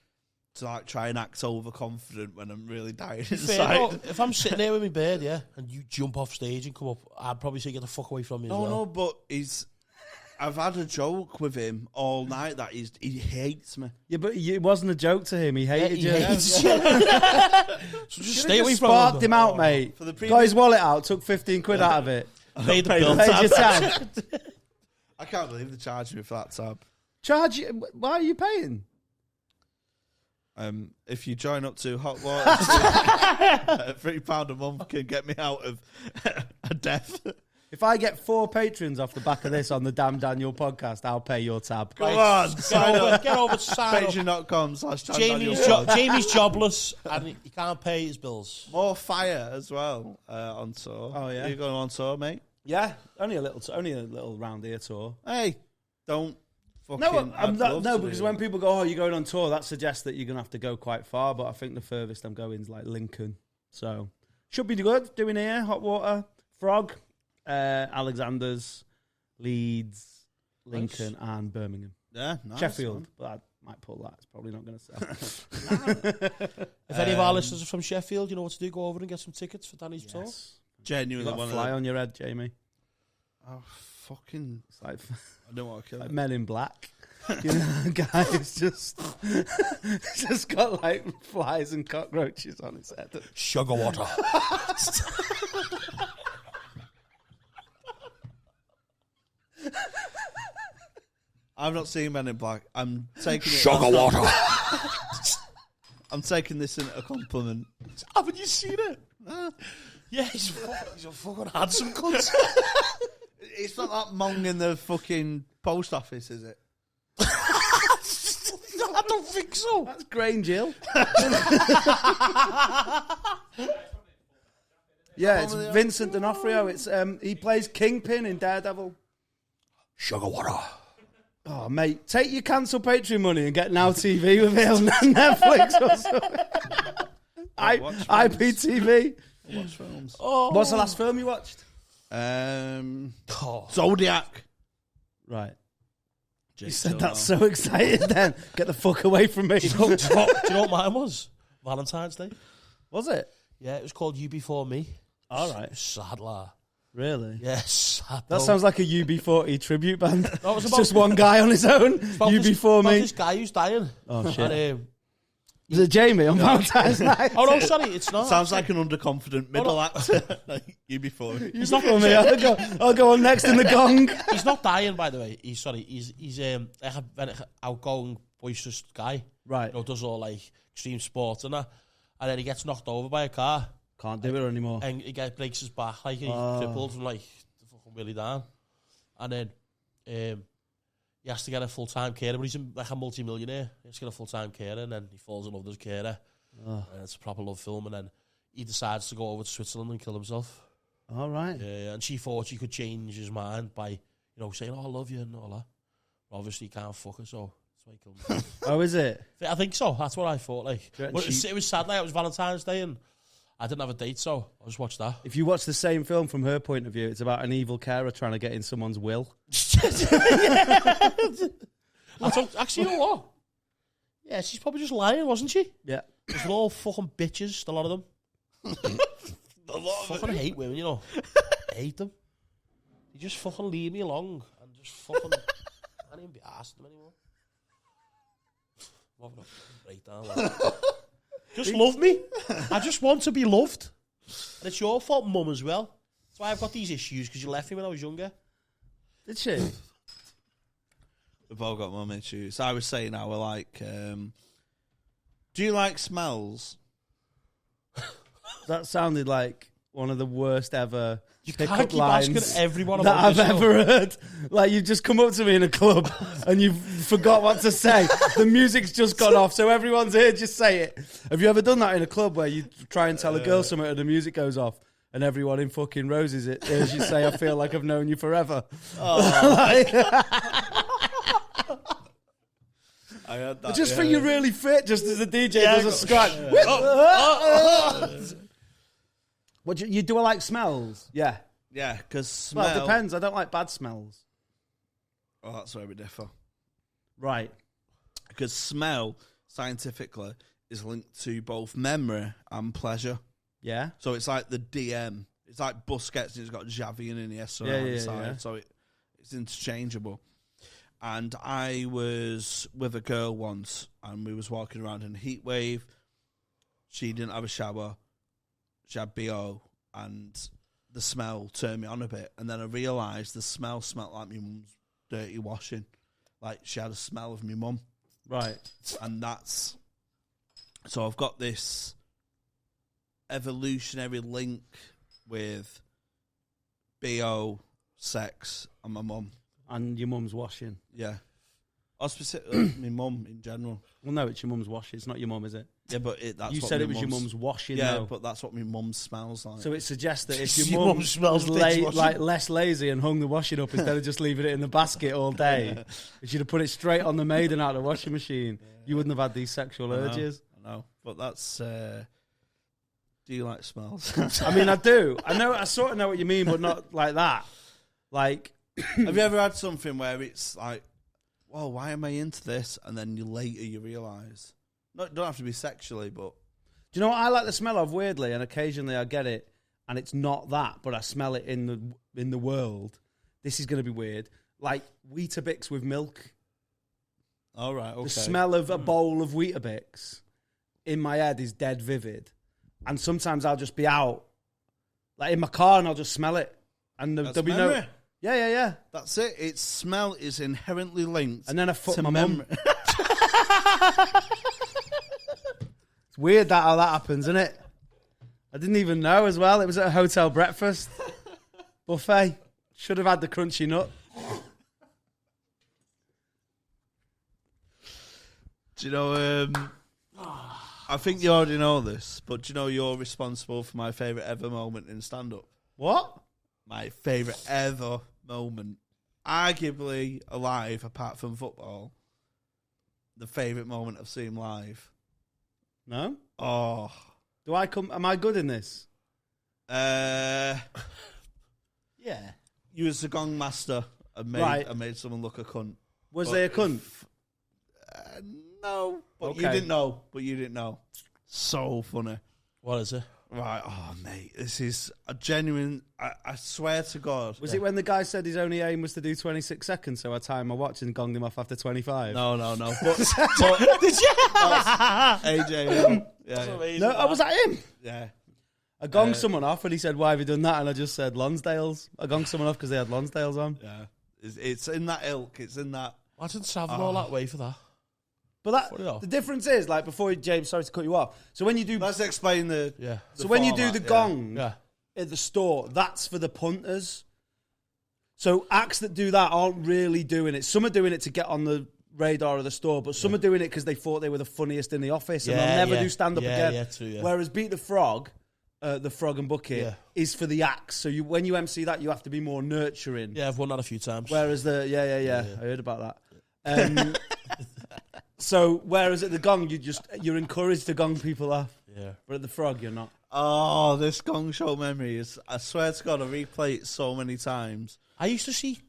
to like try and act overconfident when I'm really dying inside. If I'm sitting there with my bird, yeah, and you jump off stage and come up, I'd probably say get the fuck away from me as well. No, but I've had a joke with him all night that he hates me. Yeah, but it wasn't a joke to him. He hated you. hates you. So just stay away from Sparked him out, mate. For the Got his wallet out, took 15 quid out of it. Paid the bill. Paid your tab. I can't believe they charged me for that tab. Charge you? Why are you paying? If you join up to Hot Water, £3 a month can get me out of a death. If I get 4 patrons off the back of this on the Damn Daniel podcast, I'll pay your tab. Come on, Get over, sign up. Patreon.com/Jamie's Jamie's jobless and he can't pay his bills. More fire as well on tour. Oh, yeah. Are you going on tour, mate? Yeah, only a little round here tour. Hey, don't fucking... No, because when people go, oh, you're going on tour, that suggests that you're going to have to go quite far, but I think the furthest I'm going is like Lincoln. So, should be good. Doing here, Hot Water, Frog, Alexander's, Leeds, Lincoln, and Birmingham. Yeah, nice. Sheffield, but I might pull that. It's probably not going to sell. If any of our listeners are from Sheffield, you know what to do. Go over and get some tickets for Danny's tour. Genuinely You got one a of fly them. on your head, Jamie. Oh, fucking... It's like, I don't want to kill like him. Men in Black. You know, a guy who's just got like flies and cockroaches on his head. Sugar water. I've not seen Men in Black. I'm taking it... Sugar water. I'm taking this in a compliment. Haven't you seen it? Yeah, he's a fucking handsome cunt. It's not that mong in the fucking post office, is it? I don't think so. That's Grange Hill. Yeah, it's Vincent D'Onofrio. It's he plays Kingpin in Daredevil. Sugar water. Oh, mate, take your cancel Patreon money and get Now TV with it on Netflix or something. IPTV. Watch films. Oh. What's the last film you watched? Zodiac. Right. Jake You said Gyllenhaal. that so excited then. Get the fuck away from me. Do you know what mine was? Valentine's Day. Was it? Yeah, it was called You Before Me. All right. Sad, la. Really? Yes. That sounds like a UB40 tribute band. That was It's about- just one guy on his own. UB4 me. This guy who's dying. Oh, shit. And, Is it Jamie on Valentine's night? oh, no, sorry, it's not. Sounds like an underconfident middle actor. Like you before. He's not for me. I'll go on next in the gong. He's not dying, by the way. He's like a very outgoing, boisterous guy. Right. You know, does all like extreme sports and that. And then he gets knocked over by a car. Can't do it anymore. And he breaks his back, like he's crippled from like the fucking willy down. And then he has to get a full-time carer, but he's like a multi-millionaire. He has to get a full-time carer, and then he falls in love with his carer. And it's a proper love film, and then he decides to go over to Switzerland and kill himself. All right. Yeah, and she thought she could change his mind by, saying, "Oh, I love you," and all that. But obviously, he can't fuck her, so that's why he killed himself. Oh, is it? I think so. That's what I thought. Like, reckon but it was sad. Like, it was Valentine's Day, and I didn't have a date, so I just watched that. If you watch the same film from her point of view, it's about an evil carer trying to get in someone's will. Actually, you know what? Yeah, she's probably just lying, wasn't she? Yeah. They're all fucking bitches, a lot of them. Fucking hate women, you know. I hate them. They just fucking leave me along and just fucking... I can't even be asked them anymore. I'm having a fucking breakdown. Like. Just love me. I just want to be loved. And it's your fault, mum, as well. That's why I've got these issues, because you left me when I was younger. Did she? We've all got mum issues. I was saying now, we're like, do you like smells? That sounded like one of the worst ever You pickup can't keep lines asking everyone that about I've this ever heard. Like, you've just come up to me in a club and you've forgot what to say. The music's just gone off, so everyone's here, just say it. Have you ever done that in a club where you try and tell a girl something and the music goes off and everyone in fucking Roses it hears you say, "I feel like I've known you forever"? Oh. I heard that. I just think you're really fit, just as the DJ does a scratch. What you do? I like smells. Yeah. Yeah, because smell. Well, it depends. I don't like bad smells. Oh, that's where we differ. Right. Because smell, scientifically, is linked to both memory and pleasure. Yeah. So it's like the DM. It's like Busquets, and it's got Xavi and Iniesta on the side. Yeah. So it's interchangeable. And I was with a girl once, and we was walking around in a heat wave. She didn't have a shower. She had BO, and the smell turned me on a bit. And then I realised the smell smelled like my mum's dirty washing. Like, she had a smell of my mum. Right. And that's... So I've got this evolutionary link with BO, sex, and my mum. And your mum's washing. Yeah. Or specifically, my mum in general. Well, no, it's your mum's washing. It's not your mum, is it? Yeah, but that's you what said my it was your mum's washing. Yeah, though. but that's what my mum smells like. So it suggests that if your Your mum mum smells was dishwashing. like less lazy and hung the washing up instead of just leaving it in the basket all day, if you'd have put it straight on the maid and out of the washing machine, you wouldn't have had these sexual urges. I know. But that's... do you like smells? I mean, I do. I sort of know what you mean, but not like that. Like... Have you ever had something where it's like, well, why am I into this? And then later you realise. No, it don't have to be sexually, but... Do you know what I like the smell of, weirdly, and occasionally I get it, and it's not that, but I smell it in the world. This is going to be weird. Like Weetabix with milk. All right, okay. The smell of a bowl of Weetabix in my head is dead vivid. And sometimes I'll just be out, like in my car, and I'll just smell it. And there'll be memory. no... Yeah. That's it. Its smell is inherently linked And then I fuck to my memory. mum. It's weird how that happens, isn't it? I didn't even know as well. It was at a hotel breakfast buffet. Should have had the crunchy nut. Do you know, I think you already know this, but do you know you're responsible for my favourite ever moment in stand-up? What? My favourite ever moment. Arguably alive, apart from football. The favourite moment I've seen live. No? Oh. Am I good in this? Yeah. You was the gong master and made someone look a cunt. Was they a cunt? No. But Okay. you didn't know. So funny. What is it? Right, oh mate, this is a genuine. I swear to God. Was it when the guy said his only aim was to do 26 seconds, so I timed my watch and gonged him off after 25? No. But did you? AJ. Yeah. No, was that him? Yeah. I gonged someone off and he said, "Why have you done that?" And I just said, "Lonsdale's." I gonged someone off because they had Lonsdale's on. Yeah. It's in that ilk. It's in that. I didn't travel all that way for that. But the difference is, like, before James, sorry to cut you off. So when you do, Let's explain the. Yeah. so when you do format, the gong Yeah. at the store, that's for the punters. So acts that do that aren't really doing it. Some are doing it to get on the radar of the store, but some are doing it because they thought they were the funniest in the office and they'll never do stand up again. Yeah, true, yeah. Whereas Beat the Frog, the Frog and Bucket, is for the acts. So when you MC that, you have to be more nurturing. Yeah, I've won that a few times. Whereas I heard about that. So whereas at the gong, you're encouraged to gong people off. Yeah. But at the Frog, you're not. Oh, this gong show memory is. I swear to God, I replay it so many times. I used to see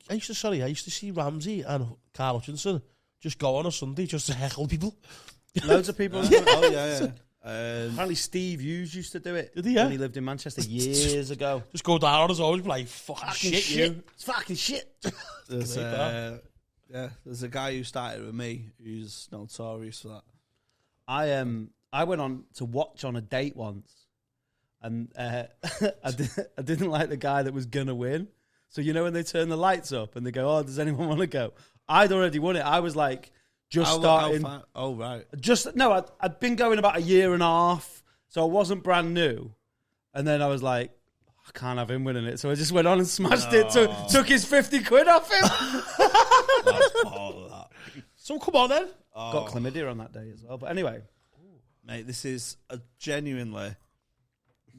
Ramsey and Carl Hutchinson just go on a Sunday just to heckle people. Loads of people. Oh yeah. Apparently Steve Hughes used to do it. Did he, yeah? When he lived in Manchester years ago. Just go down on his own and be like, fucking shit. It's fucking shit. There's a guy who started with me who's notorious for that. I went on to watch on a date once, and I didn't like the guy that was gonna win. So you know when they turn the lights up and they go, "Oh, does anyone want to go?" I'd already won it. I was like starting. Oh right. I'd been going about a year and a half, so I wasn't brand new. And then I was like, I can't have him winning it, so I just went on and smashed it. Took his 50 quid off him. So come on then. Got chlamydia on that day as well. But anyway, mate, this is genuinely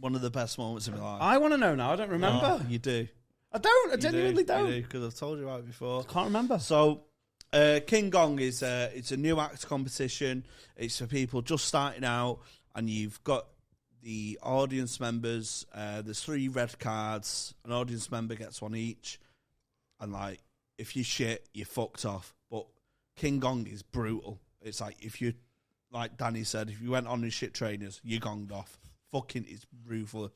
one of the best moments of my life. I want to know now. I don't remember. You do. I don't. I genuinely don't. Because I've told you about it before. Can't remember. So, King Gong is it's a new act competition. It's for people just starting out, and you've got the audience members. There's 3 red cards. An audience member gets one each, and like if you shit, you're fucked off. But King Gong is brutal. It's like if you, like Danny said, if you went on his shit trainers, you gonged off. Fucking, it's ruthless.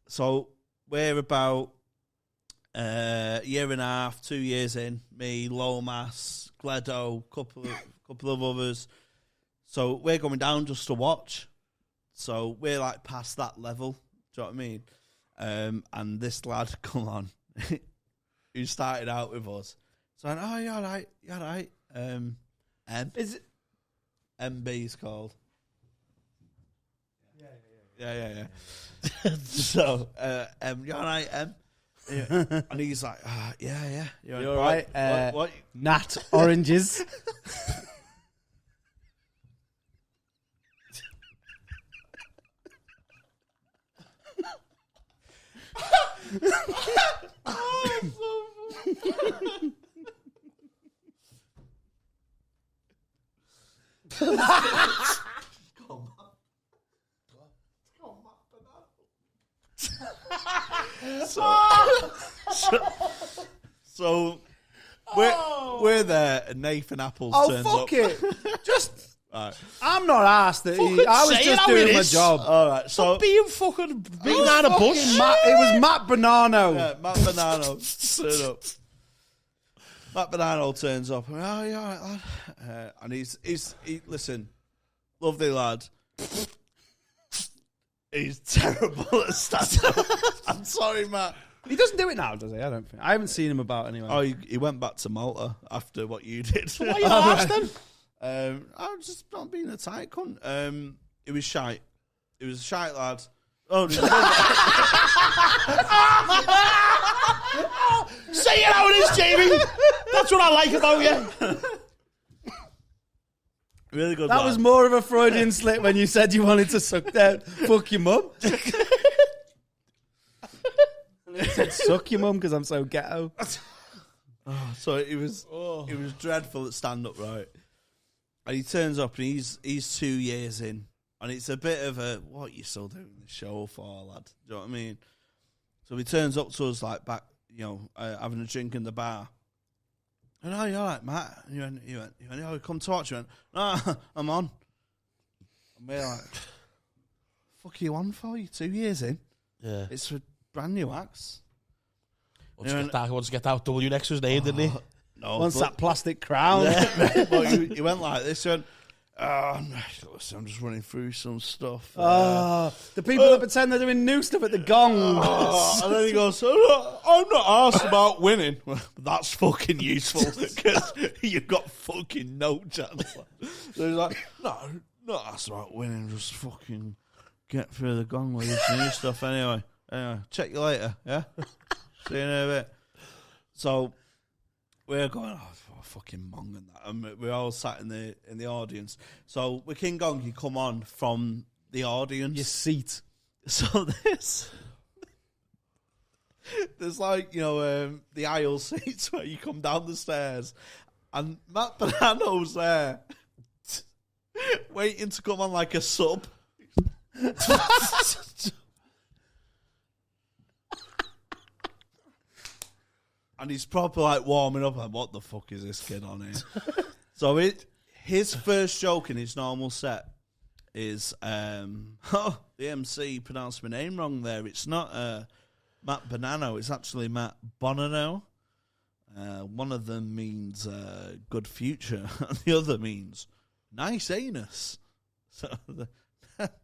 So we're about year and a half, 2 years in. Me, Lomas, Gledo, couple of others. So we're going down just to watch. So we're like past that level. Do you know what I mean? And this lad come on, who started out with us. So I went, oh, you're all right. M. Is it? MB's called. Yeah. So, you're all right, M? Yeah. And he's like, yeah. You're all right. What? Nat oranges. So we're there, and Nathan Apples turns up. Oh, fuck it. Just... Right. I'm not asked that I was just doing my job. All right, so being fucking beating around a bush. It was Matt Bonanno. Yeah, Matt Bonanno turn up. Matt Bonanno turns up. Oh, you all right, lad? And he's listen, lovely lad. He's terrible at stand-up. I'm sorry, Matt. He doesn't do it now, does he? I don't think. I haven't seen him about anyway. Oh, he went back to Malta after what you did. So why you asked him? I was just not being a tight cunt. It was shite. It was a shite lad. Oh, say it how it is, Jamie. That's what I like about you. Really good. That lad. was more of a Freudian slip when you said you wanted to suck down. Fuck your mum. I said suck your mum because I'm so ghetto. So it was dreadful at stand up, right? And he turns up and he's 2 years in, and it's a bit of a what are you still doing the show for, lad? Do you know what I mean? So he turns up to us like back, having a drink in the bar. And oh, you all right, Matt? And he went, oh, come to watch. He went, no, I'm on. And we're like, fuck are you on for? You're 2 years in. Yeah. It's for brand new acts. Once you get that W next to his name, didn't he? No, Once that plastic crown. But he went like this. He went, listen, I'm just running through some stuff. The people that pretend they're doing new stuff at the gongs. And then he goes, I'm not asked about winning. Well, that's fucking useful because you've got fucking no chance. So he's like, no, not asked about winning. Just fucking get through the gong with this new stuff anyway. Check you later, yeah? See you in a bit. So we're going, fucking mong and that. And we're all sat in the audience. So with King Gong, you come on from the audience. Your seat. So there's like, the aisle seats where you come down the stairs. And Matt Bonanno's there waiting to come on like a sub. And he's proper like warming up, like, what the fuck is this kid on here? So his first joke in his normal set is, the MC pronounced my name wrong there. It's not Matt Bonanno, it's actually Matt Bonanno. One of them means good future, and the other means nice anus. So that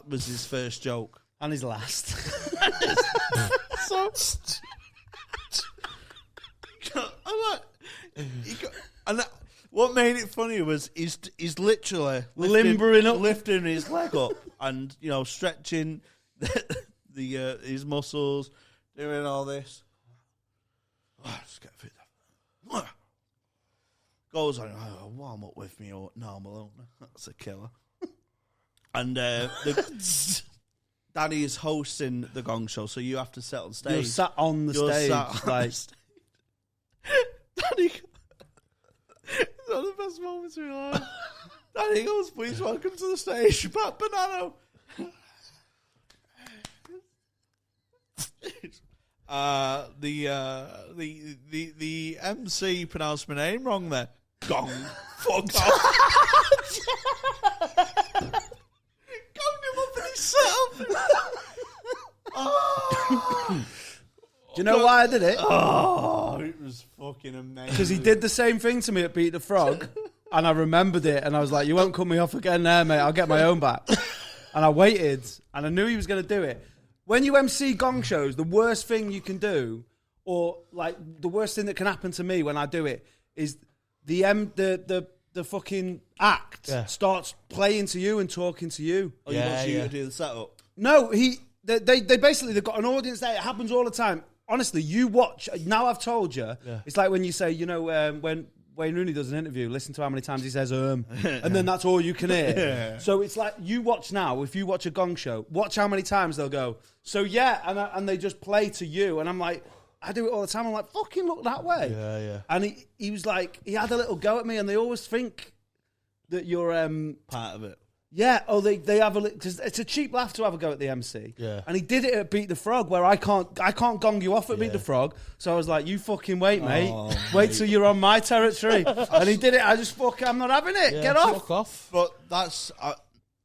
was his first joke. And his last. So, and what made it funny was he's literally lifting his leg up and stretching his muscles, doing all this. Just get fit. Goes on, warm up with me or normal. That's a killer. And Danny is hosting the Gong Show, so you have to sit on stage. You're sat on the stage. Danny, it's one of the best moments of your life. Danny goes, please welcome to the stage, Pat Banano. The MC pronounced my name wrong there. Gong. Fuck off. Gonged him up and he set up. Oh. Do you know why I did it? Oh, it was fucking amazing. Because he did the same thing to me at Beat the Frog, and I remembered it, and I was like, you won't cut me off again there, mate. I'll get my own back. And I waited, and I knew he was going to do it. When you MC gong shows, the worst thing you can do, or like the worst thing that can happen to me when I do it, is the fucking act starts playing to you and talking to you. Oh, you want you to do the setup? No, they basically, they've got an audience there. It happens all the time. Honestly, you watch. Now I've told you. Yeah. It's like when you say, when Wayne Rooney does an interview, listen to how many times he says and then that's all you can hear. Yeah. So it's like you watch now. If you watch a gong show, watch how many times they'll go. So and they just play to you, and I'm like, I do it all the time. I'm like, fucking look that way. Yeah, yeah. And he was like, he had a little go at me, and they always think that you're part of it. Yeah, they have because it's a cheap laugh to have a go at the MC. Yeah, and he did it at Beat the Frog, where I can't gong you off at Beat the Frog. So I was like, you fucking wait, mate. Wait till you're on my territory. And he did it. I just I'm not having it. Get off. Fuck off. But that's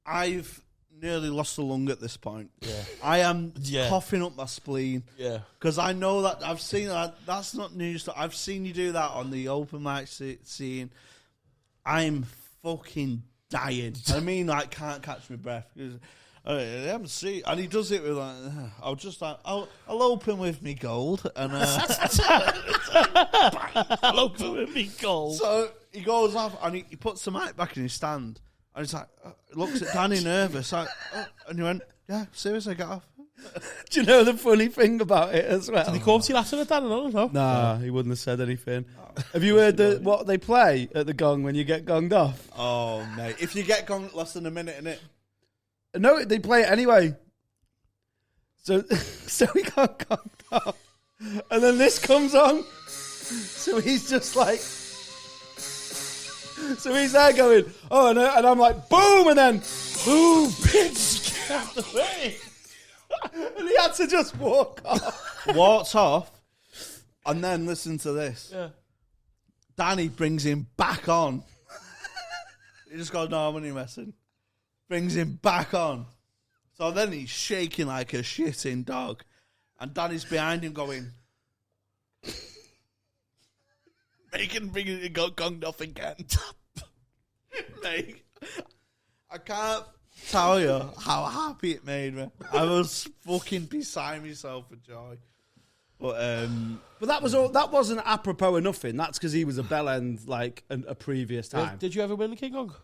I've nearly lost a lung at this point. Yeah, I am coughing up my spleen. Yeah, because I know that I've seen that. That's not news. I've seen you do that on the open mic scene. I'm fucking dying. I mean, like, can't catch my breath. The MC, and he does it with like, I'll open with me gold, and I'll open with me gold. So he goes off, and he puts the mic back in his stand, and he's like, looks at Danny nervous, like, and he went, yeah, seriously, get off. Do you know the funny thing about it as well? Did he come to you after the Dan? No. Nah, he wouldn't have said anything. Have you heard what they play at the gong when you get gonged off? Oh, mate. If you get gonged less than a minute, innit? No, they play it anyway. So we got gonged off. And then this comes on. So he's just like... So he's there going, oh, and I'm like, boom, and then, boom, bitch, get out the way. And he had to just walk off. Walks off, and then listen to this. Yeah. Danny brings him back on. He just goes, no, I'm only messing. Brings him back on. So then he's shaking like a shitting dog. And Danny's behind him going, bring it gonged off again. Mate, I can't tell you how happy it made me. I was fucking beside myself with joy. But that was all. That wasn't apropos of nothing. That's because he was a bell end like a previous time. Did you ever win the King Kong?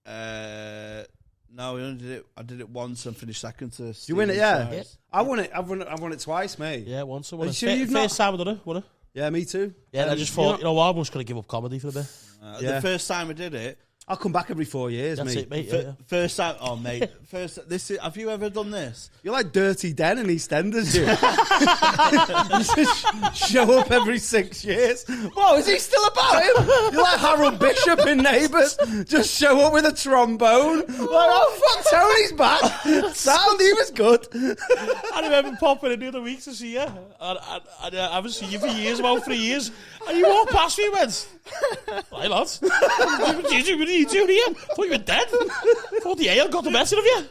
No, we only did it. I did it once and finished second to. You win it, yeah. I won it. I've won it twice, mate. Yeah, once I won it. First time I done it, won it. Yeah, me too. Yeah, I just thought, you know what, I'm just going to give up comedy for a bit. The first time I did it, I'll come back every 4 years, that's mate. It, mate. Yeah. First time, mate. Have you ever done this? You're like Dirty Den in EastEnders, you. You just show up every 6 years. Whoa, is he still about him? You're like Harold Bishop in Neighbours. Just show up with a trombone. Like, oh, fuck, Tony's back. Sound, he was good. I remember popping in the other week to see you. I haven't seen you for years, about 3 years. And you walked past me and went, hi, lads. What are you doing here? Thought you were dead. Thought the ale got the better of you.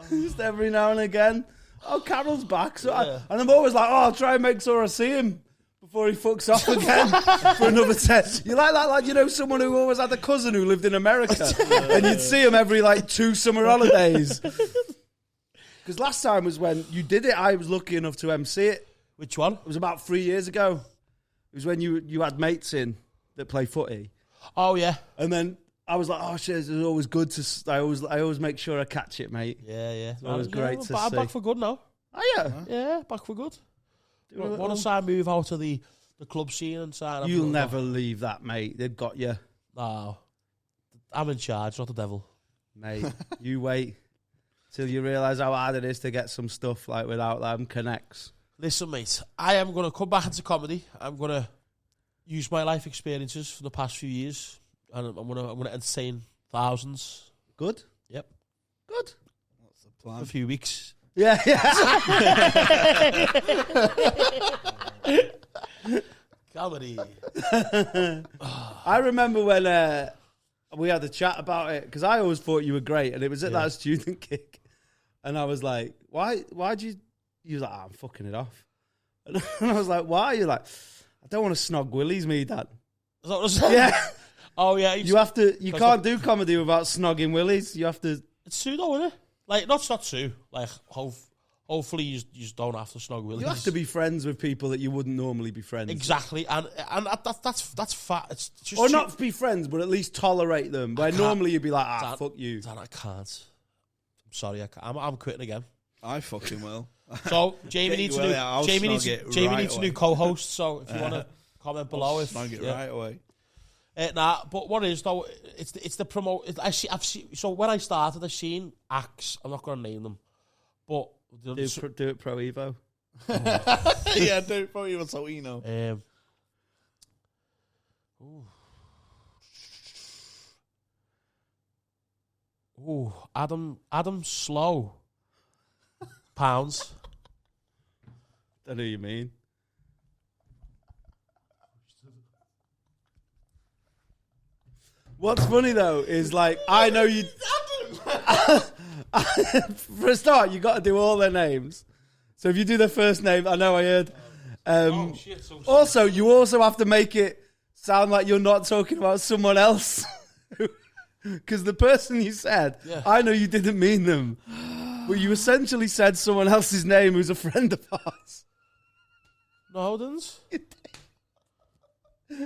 Just every now and again. Oh, Carol's back. So and I'm always like, I'll try and make sure I see him before he fucks off again for another 10. You like that, like, you know, someone who always had a cousin who lived in America and you'd see him every, 2 summer holidays. Because last time was when you did it, I was lucky enough to MC it. Which one? It was about 3 years ago. It was when you had mates in that play footy. Oh, yeah. And then I was like, oh, shit, it's always good to... I always make sure I catch it, mate. Yeah, yeah. It's always great to see. I'm back for good now. Oh, yeah? Yeah, back for good. Want to move out of the club scene and sign... You'll never leave that, mate. They've got you. No. I'm in charge, not the devil. Mate, you wait till you realise how hard it is to get some stuff, without them connects. Listen, mate, I am going to come back into comedy. I'm going to use my life experiences for the past few years, and I'm going to entertain thousands. Good. Yep. Good. What's the plan? For a few weeks. Yeah. Comedy. I remember when we had a chat about it, because I always thought you were great, and it was at that student gig, and I was like, why'd you... You was like, I'm fucking it off. And I was like, why? You're like, I don't want to snog willies, me, Dad. Is that what I was saying? Yeah. Oh, yeah. You can't do comedy without snogging willies. You have to... It's true, though, isn't it? Like, not true. Like, hopefully you just don't have to snog willies. You have to be friends with people that you wouldn't normally be friends with. Exactly. And that's fat. It's just or not be friends, but at least tolerate them. Where normally you'd be like, Dan, fuck you. Dan, I can't. I'm sorry, I'm quitting again. I fucking will. So Jamie needs a new co-host. So if you want to comment below, Snog it right away. But what is though? It's the promote. I've seen. So when I started, I've seen acts. I'm not going to name them, but Do it Pro Evo. Yeah, do it Pro Evo so you know. Adam Slow. Pounds. Don't know what you mean. What's funny though is like I know you. For a start, you got to do all their names. So if you do their first name, I know I heard. Also, you also have to make it sound like you're not talking about someone else, because the person you said, I know you didn't mean them. But you essentially said someone else's name who's a friend of ours. No, didn't.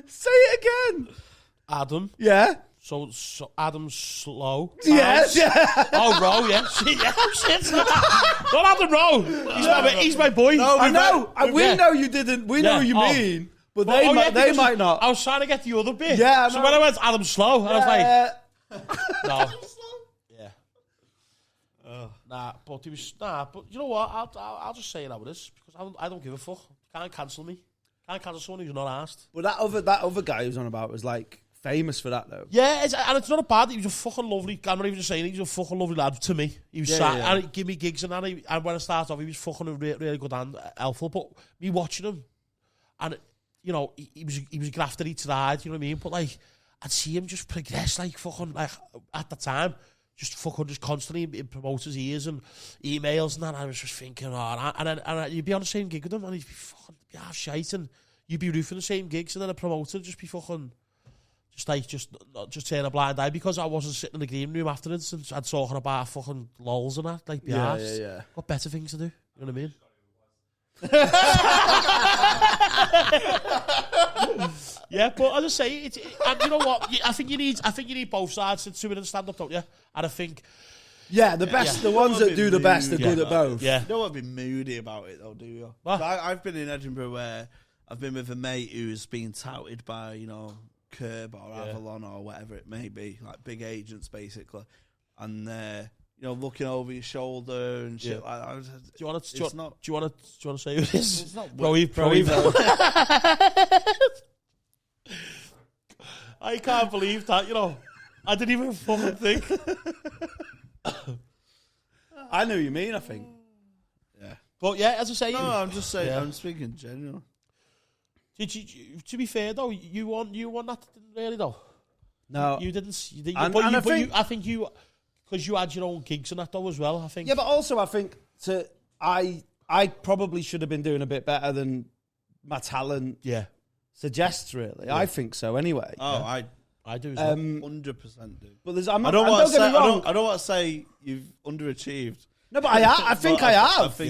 Say it again. Adam. Yeah. So Adam Slow. Yes. Yeah. Oh, Rowe. Yeah. Shit. Not Adam Rowe. He's my boy. No, I know. We know you didn't. We know what you mean. But they might not. I was trying to get the other bit. Yeah. So when I went Adam Slow, I was like, no. But you know what? I'll just say it how it is, because I don't give a fuck. Can't cancel me. Can't cancel someone who's not asked. But that other guy who's on about was like famous for that though. Yeah, and it's not a bad. He was a fucking lovely. I'm not even just saying he was a fucking lovely lad to me. He was and he gave me gigs and that. And when I started off, he was fucking really good and helpful. But me watching him, and you know, he was a grafter. He tried. You know what I mean? But like, I'd see him just progress like fucking like at the time. Just constantly in promoters' ears and emails and that. I was just thinking, and you'd be on the same gig with them and he'd be fucking half shite, and you'd be roofing the same gigs, and then a promoter would just be fucking, just turn a blind eye because I wasn't sitting in the green room afterwards and I'd talking about fucking lols and that, like, yeah. Got better things to do, you know what I mean? Yeah, but as I say, and you know what? I think you need both sides to it and stand up, don't you? And I think, the best, the ones that do the best are good at both. Yeah, you don't want to be moody about it, though, do you? I've been in Edinburgh where I've been with a mate who's been touted by, you know, Curb or Avalon or whatever it may be, like big agents basically, and you know, looking over your shoulder and shit like that. Do you want to say who it is? It's not Pro Evo. I can't believe that, you know. I didn't even fucking think. I know what you mean, I think. Yeah. But yeah, as I say... No, I'm just saying, I'm speaking in general. To be fair, though, you won that, really, though. No. You didn't... I think you... Because you had your own gigs and that, though, as well, I think. Yeah, but also, I think I probably should have been doing a bit better than my talent suggests, really. Yeah. I think so, anyway. Oh, I do as well. 100% do. But I don't want to say you've underachieved. No, but I think I have.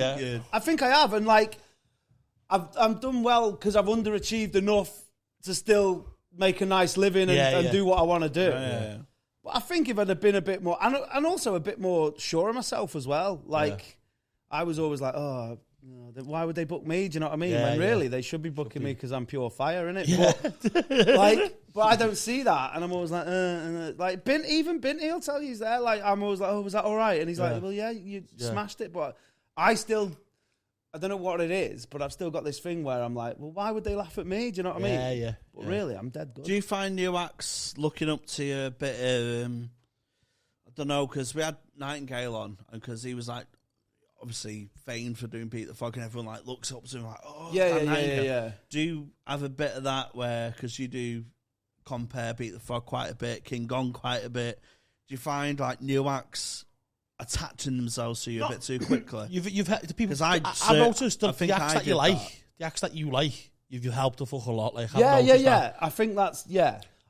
I think I have, and like I've done well because I've underachieved enough to still make a nice living and do what I want to do. Yeah. But I think if I'd have been a bit more, and also a bit more sure of myself as well. Like I was always like, why would they book me? Do you know what I mean? When really they should be booking me because I'm pure fire, innit? Yeah. But I don't see that, and I'm always like, even Binty will tell you he's there. Like I'm always like, oh, was that all right? And he's like, well, yeah, you smashed it, but I still I don't know what it is, but I've still got this thing where I'm like, well, why would they laugh at me? Do you know what I mean? Yeah. But really, I'm dead good. Do you find new acts looking up to you a bit? I don't know, because we had Nightingale on, and because he was like, obviously famed for doing Pete the Fog, and everyone like looks up to him like, oh, yeah. Do you have a bit of that where, because you do compare Pete the Fog quite a bit, King Gong quite a bit, do you find like new acts attaching themselves to you a bit too quickly? You've had the people. I noticed the acts that you like, the acts that you like, you've helped a fuck a lot. Like, that. I think that's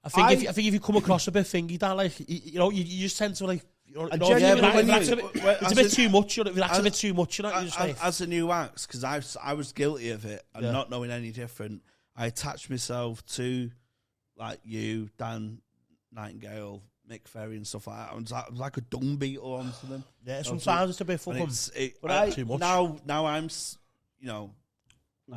I think if you come across a bit fingy, Dan, like you just tend to like. It's a bit too much. If it acts a bit too much, as a new act, because I was guilty of it and not knowing any different. I attached myself to like you, Dan, Nightingale, Mick Ferry, and stuff like that. I was like a dung beetle onto them. Yeah, sometimes it's a bit fucking too much. Now I'm, now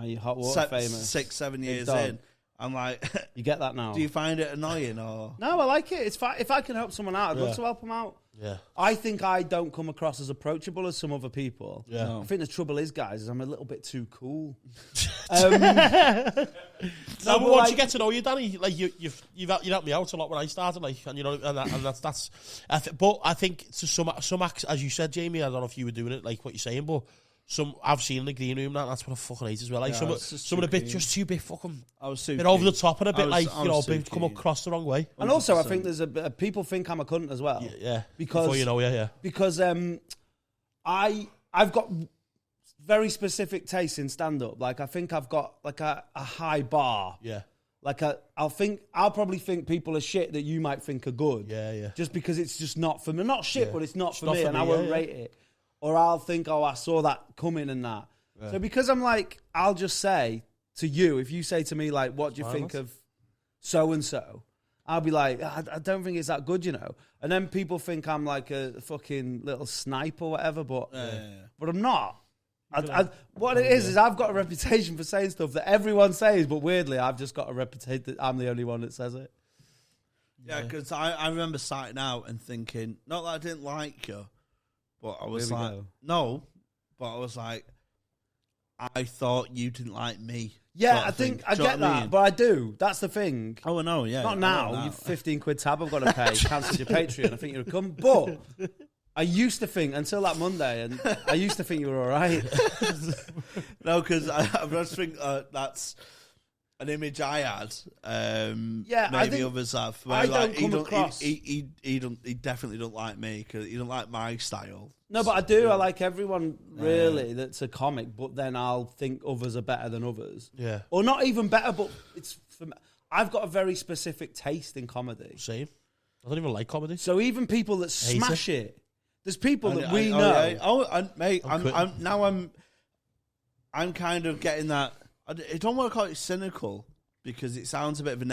you're hot water famous. 6-7 years in. I'm like, you get that now. Do you find it annoying or? No, I like it. It's fine. If I can help someone out, I'd love to help them out. Yeah. I think I don't come across as approachable as some other people. Yeah. No. I think the trouble is, guys, is I'm a little bit too cool. But once you get to know you, Danny, like you've helped me out a lot when I started, like, and that's. But I think to some acts, as you said, Jamie, I don't know if you were doing it like what you're saying, but. I've seen in the green room that's what I fucking hate as well. Like some of the bit just too bit fucking. I was too bit over the top and a bit bit come across the wrong way. And also, I think there's people think I'm a cunt as well. Yeah. Because before you know, Because I've got very specific tastes in stand up. Like I think I've got like a high bar. Yeah. Like I'll probably think people are shit that you might think are good. Yeah. Just because it's just not for me. Not shit, but it's not for me, and I won't rate it. Or I'll think, oh, I saw that coming and that. Yeah. So because I'm like, I'll just say to you, if you say to me, like, what do you think of so-and-so? I'll be like, I don't think it's that good, you know. And then people think I'm like a fucking little snipe or whatever, but I'm not. What it is I've got a reputation for saying stuff that everyone says, but weirdly, I've just got a reputation that I'm the only one that says it. Yeah, because I remember starting out and thinking, not that I didn't like you, but I was like, no, but I was like, I thought you didn't like me. Yeah, I think I get that, but I do. That's the thing. Oh, no, yeah. Not now. You've 15 quid tab I've got to pay. Cancel your Patreon. I think you're a cunt. But I used to think, until that Monday, and I used to think you were all right. No, because I just think that's an image I had. Maybe others have. I don't come across. He definitely don't like me because he don't like my style. No, but I do. I like everyone really that's a comic. But then I'll think others are better than others. Yeah, or not even better. But it's for me. I've got a very specific taste in comedy. Same. I don't even like comedy. So even people that smash it, there's people that we know. I'm kind of getting that. I don't want to call it cynical because it sounds a bit of a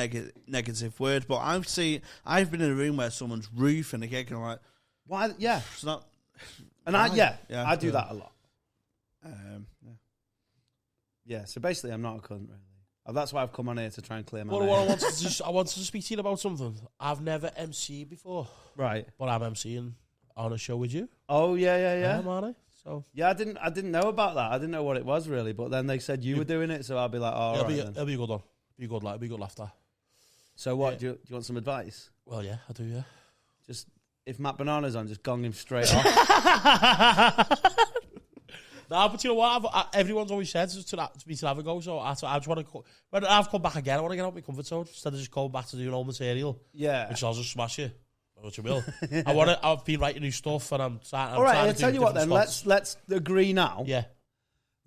negative word, but I've been in a room where someone's roofing a gig and I'm like, why? Yeah, it's not. And I do that a lot. So basically, I'm not a cunt really. That's why I've come on here to try and clear my name. I wanted to speak to you about something. I've never MC'd before, right? But I'm MCing on a show with you. Oh yeah. Aren't I? So yeah, I didn't know about that. I didn't know what it was really, but then they said you were doing it, so I'll be like, oh, it'll be a good one. It'll be good laughter. So what? Do you want some advice? Well, yeah, I do. Yeah. Just if Matt Banana's on, just gong him straight off. No, but you know what? Everyone's always said to me to have a go. So I just want to. When I've come back again, I want to get out of my comfort zone instead of just going back to doing old material. Yeah, which I'll just smash it. Which I will. I've been writing new stuff, and I'm trying. All right, I'll tell you what. Then let's agree now. Yeah.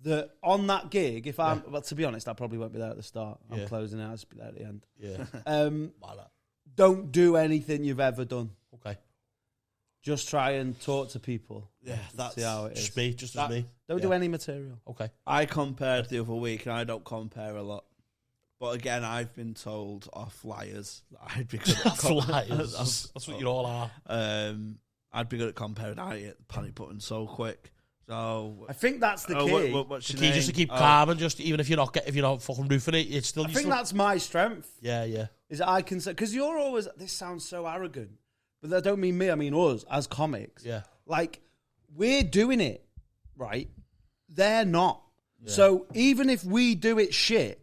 That on that gig, if I'm, well, to be honest, I probably won't be there at the start. I'm closing it. I'll just be there at the end. Yeah. Don't do anything you've ever done. Okay. Just try and talk to people. Yeah, that's see how it is. Just me. Don't do any material. Okay. I compared the other week, and I don't compare a lot. But again, I've been told off liars that I'd be good at liars. That's what you all are. I'd be good at comparing. I hit the panic button so quick. So I think that's the key. What's the your key name? Just to keep calm and just even if you're not fucking roofing it, it's still. I think that's my strength. Yeah. Is that I can say because you're always. This sounds so arrogant, but I don't mean me. I mean us as comics. Yeah. Like we're doing it, right? They're not. So even if we do it shit,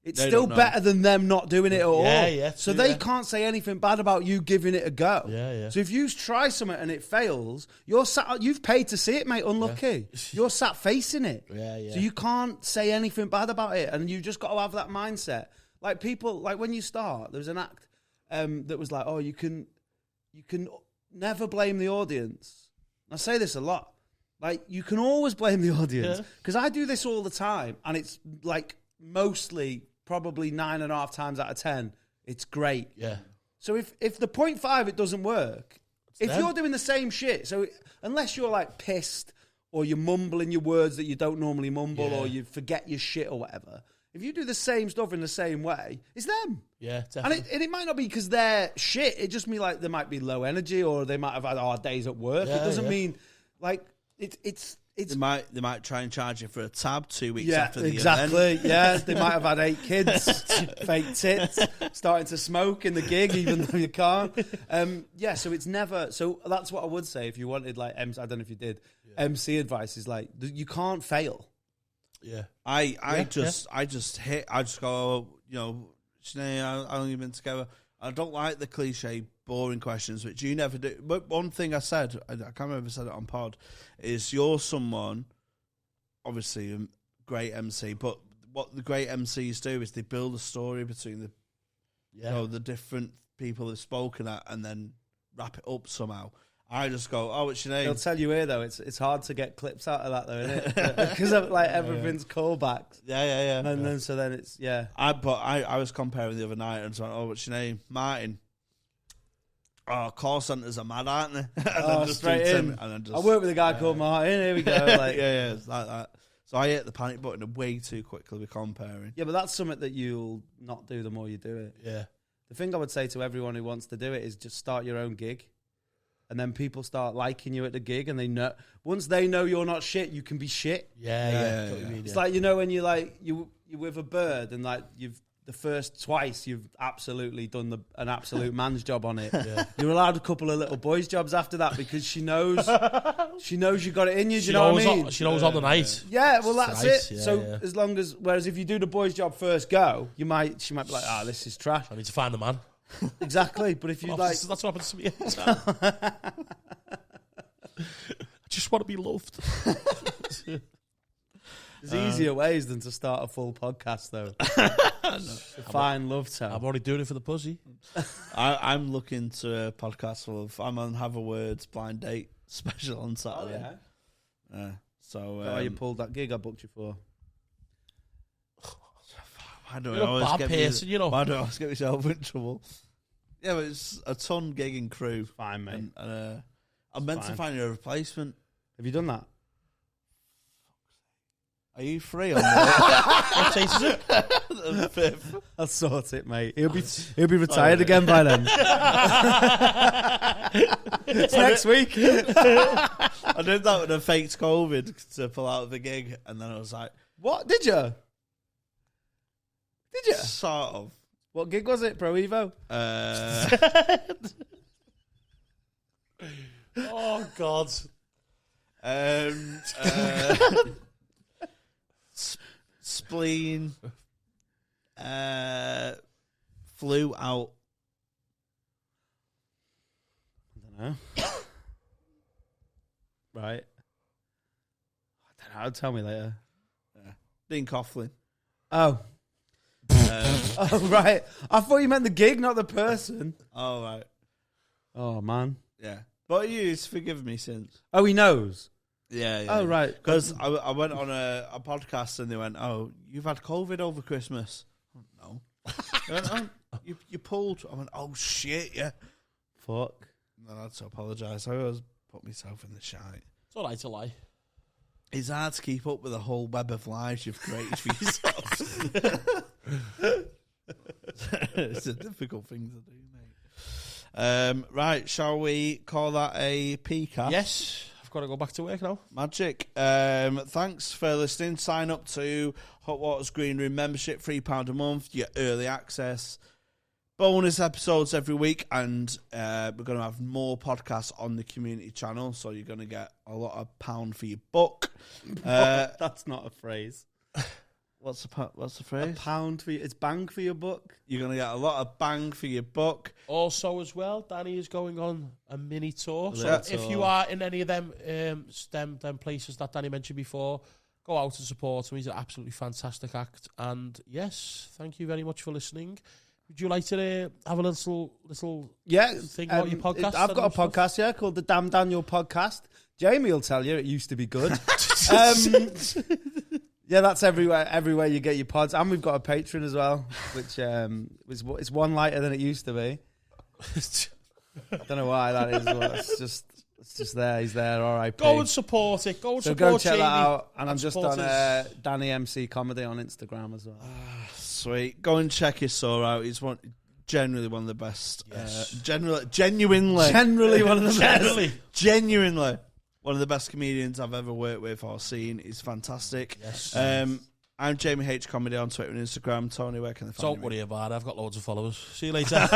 it's They still don't know. better than them not doing it at all. Yeah, so true, they can't say anything bad about you giving it a go. Yeah. So if you try something and it fails, you've paid to see it, mate. Unlucky. You're sat facing it. Yeah. So you can't say anything bad about it, and you just got to have that mindset. Like people, like when you start, there was an act that was like, oh, you can never blame the audience. I say this a lot. Like, you can always blame the audience. Because I do this all the time, and it's like mostly, probably 9.5 times out of 10, it's great. Yeah. So if the 0.5, it doesn't work, if you're doing the same shit, so unless you're like pissed or you're mumbling your words that you don't normally mumble or you forget your shit or whatever, if you do the same stuff in the same way, it's them. Yeah, definitely. And it might not be because they're shit. It just means like they might be low energy or they might have had hard days at work. It doesn't mean like it's. They might try and charge you for a tab 2 weeks Yeah, after the exactly. event. Yeah, they might have had 8 kids, fake tits, starting to smoke in the gig, even though you can't. Yeah, so it's never. So that's what I would say if you wanted like I don't know if you did MC advice is like you can't fail. Yeah. I just go, you know, Sinead, how long have you been together? I don't like the cliche, boring questions, which you never do. But one thing I said, I can't remember if I said it on pod, is you're someone, obviously a great MC, but what the great MCs do is they build a story between the, you know, the different people they've spoken at and then wrap it up somehow. I just go, oh, what's your name? They'll tell you here though, it's hard to get clips out of that though, isn't it? Because like everything's callbacks. Yeah. And then so then it's I was comparing the other night and saying, oh, what's your name? Martin. Oh, call centers are mad, aren't they? And then just straight in. And then just, I work with a guy called Martin. Here we go. Like, yeah, it's like that. So I hit the panic button way too quickly with comparing. yeah, but that's something that you'll not do the more you do it. Yeah. The thing I would say to everyone who wants to do it is just start your own gig. And then people start liking you at the gig, and they know once they know you're not shit, you can be shit. Yeah. It's like, you know, when you like you're with a bird, and like the first twice you've absolutely done an absolute man's job on it. Yeah. You're allowed a couple of little boys' jobs after that because she knows you got it in you. Do you know what I mean? She knows on the night. Yeah, well that's nice. it. Yeah, so as long as, whereas if you do the boys' job first go, she might be like, this is trash. I need to find the man. Exactly, but if you like, that's what happens to me. I just want to be loved. there's easier ways than to start a full podcast, though. Find love tone. I'm already doing it for the pussy. I'm looking to a podcast I'm on Have a Words blind date special on Saturday. Oh, yeah. So How you pulled that gig I booked you for? Why do I You're a always bad get person, you know. Why do I always get myself in trouble? Yeah, but it's a ton gig and crew. Fine, mate. And I'm meant to find you a replacement. Have you done that? Are you free on that? What date is it? The 5th? I'll sort it, mate. He'll be retired again by then. It's next week. I did that with a faked COVID to pull out of the gig, and then I was like, What? Did you? sort of. What gig was it? Pro Evo? Oh God. Spleen flew out. I don't know. Right. I don't know. Tell me later. Dean Coughlin. Oh. Oh, right. I thought you meant the gig, not the person. Oh, right. Oh, man. Yeah. But he's forgiven me since. Oh, he knows? Yeah. Oh, right. Because I went on a podcast and they went, oh, you've had COVID over Christmas. No. They went, oh, you pulled. I went, oh, shit, yeah. Fuck. And then I had to apologise. I always put myself in the shite. It's all right to lie. It's hard to keep up with the whole web of lies you've created for yourself. It's a difficult thing to do, mate. Right, shall we call that a PCAST? Yes. I've got to go back to work now. Magic. Thanks for listening. Sign up to Hot Water's Green Room membership, £3 a month. You get early access, bonus episodes every week, and we're going to have more podcasts on the community channel, so you're going to get a lot of pound for your buck. That's not a phrase. What's the phrase? A pound for it's bang for your buck. You're going to get a lot of bang for your buck. Also, as well, Danny is going on a mini tour. So Yeah. if you are in any of them them places that Danny mentioned before, go out and support him. He's an absolutely fantastic act. And yes, thank you very much for listening. Would you like to have a little thing about your podcast? I've got a podcast, called the Damn Daniel Podcast. Jamie will tell you it used to be good. Yeah, that's everywhere you get your pods. And we've got a Patreon as well, which it's one lighter than it used to be. I don't know why that is, but it's just there. He's there, R.I.P. Go and support it. Go check that Jamie out. And I'm just support on Danny MC Comedy on Instagram as well. Sweet. Go and check his tour out. He's generally one of the best. Yes. Genuinely One of the best. Genuinely. One of the best comedians I've ever worked with or seen. He's fantastic. Yes. I'm Jamie H Comedy on Twitter and Instagram. Tony, where can they find Don't me? worry about it. I've got loads of followers. See you later.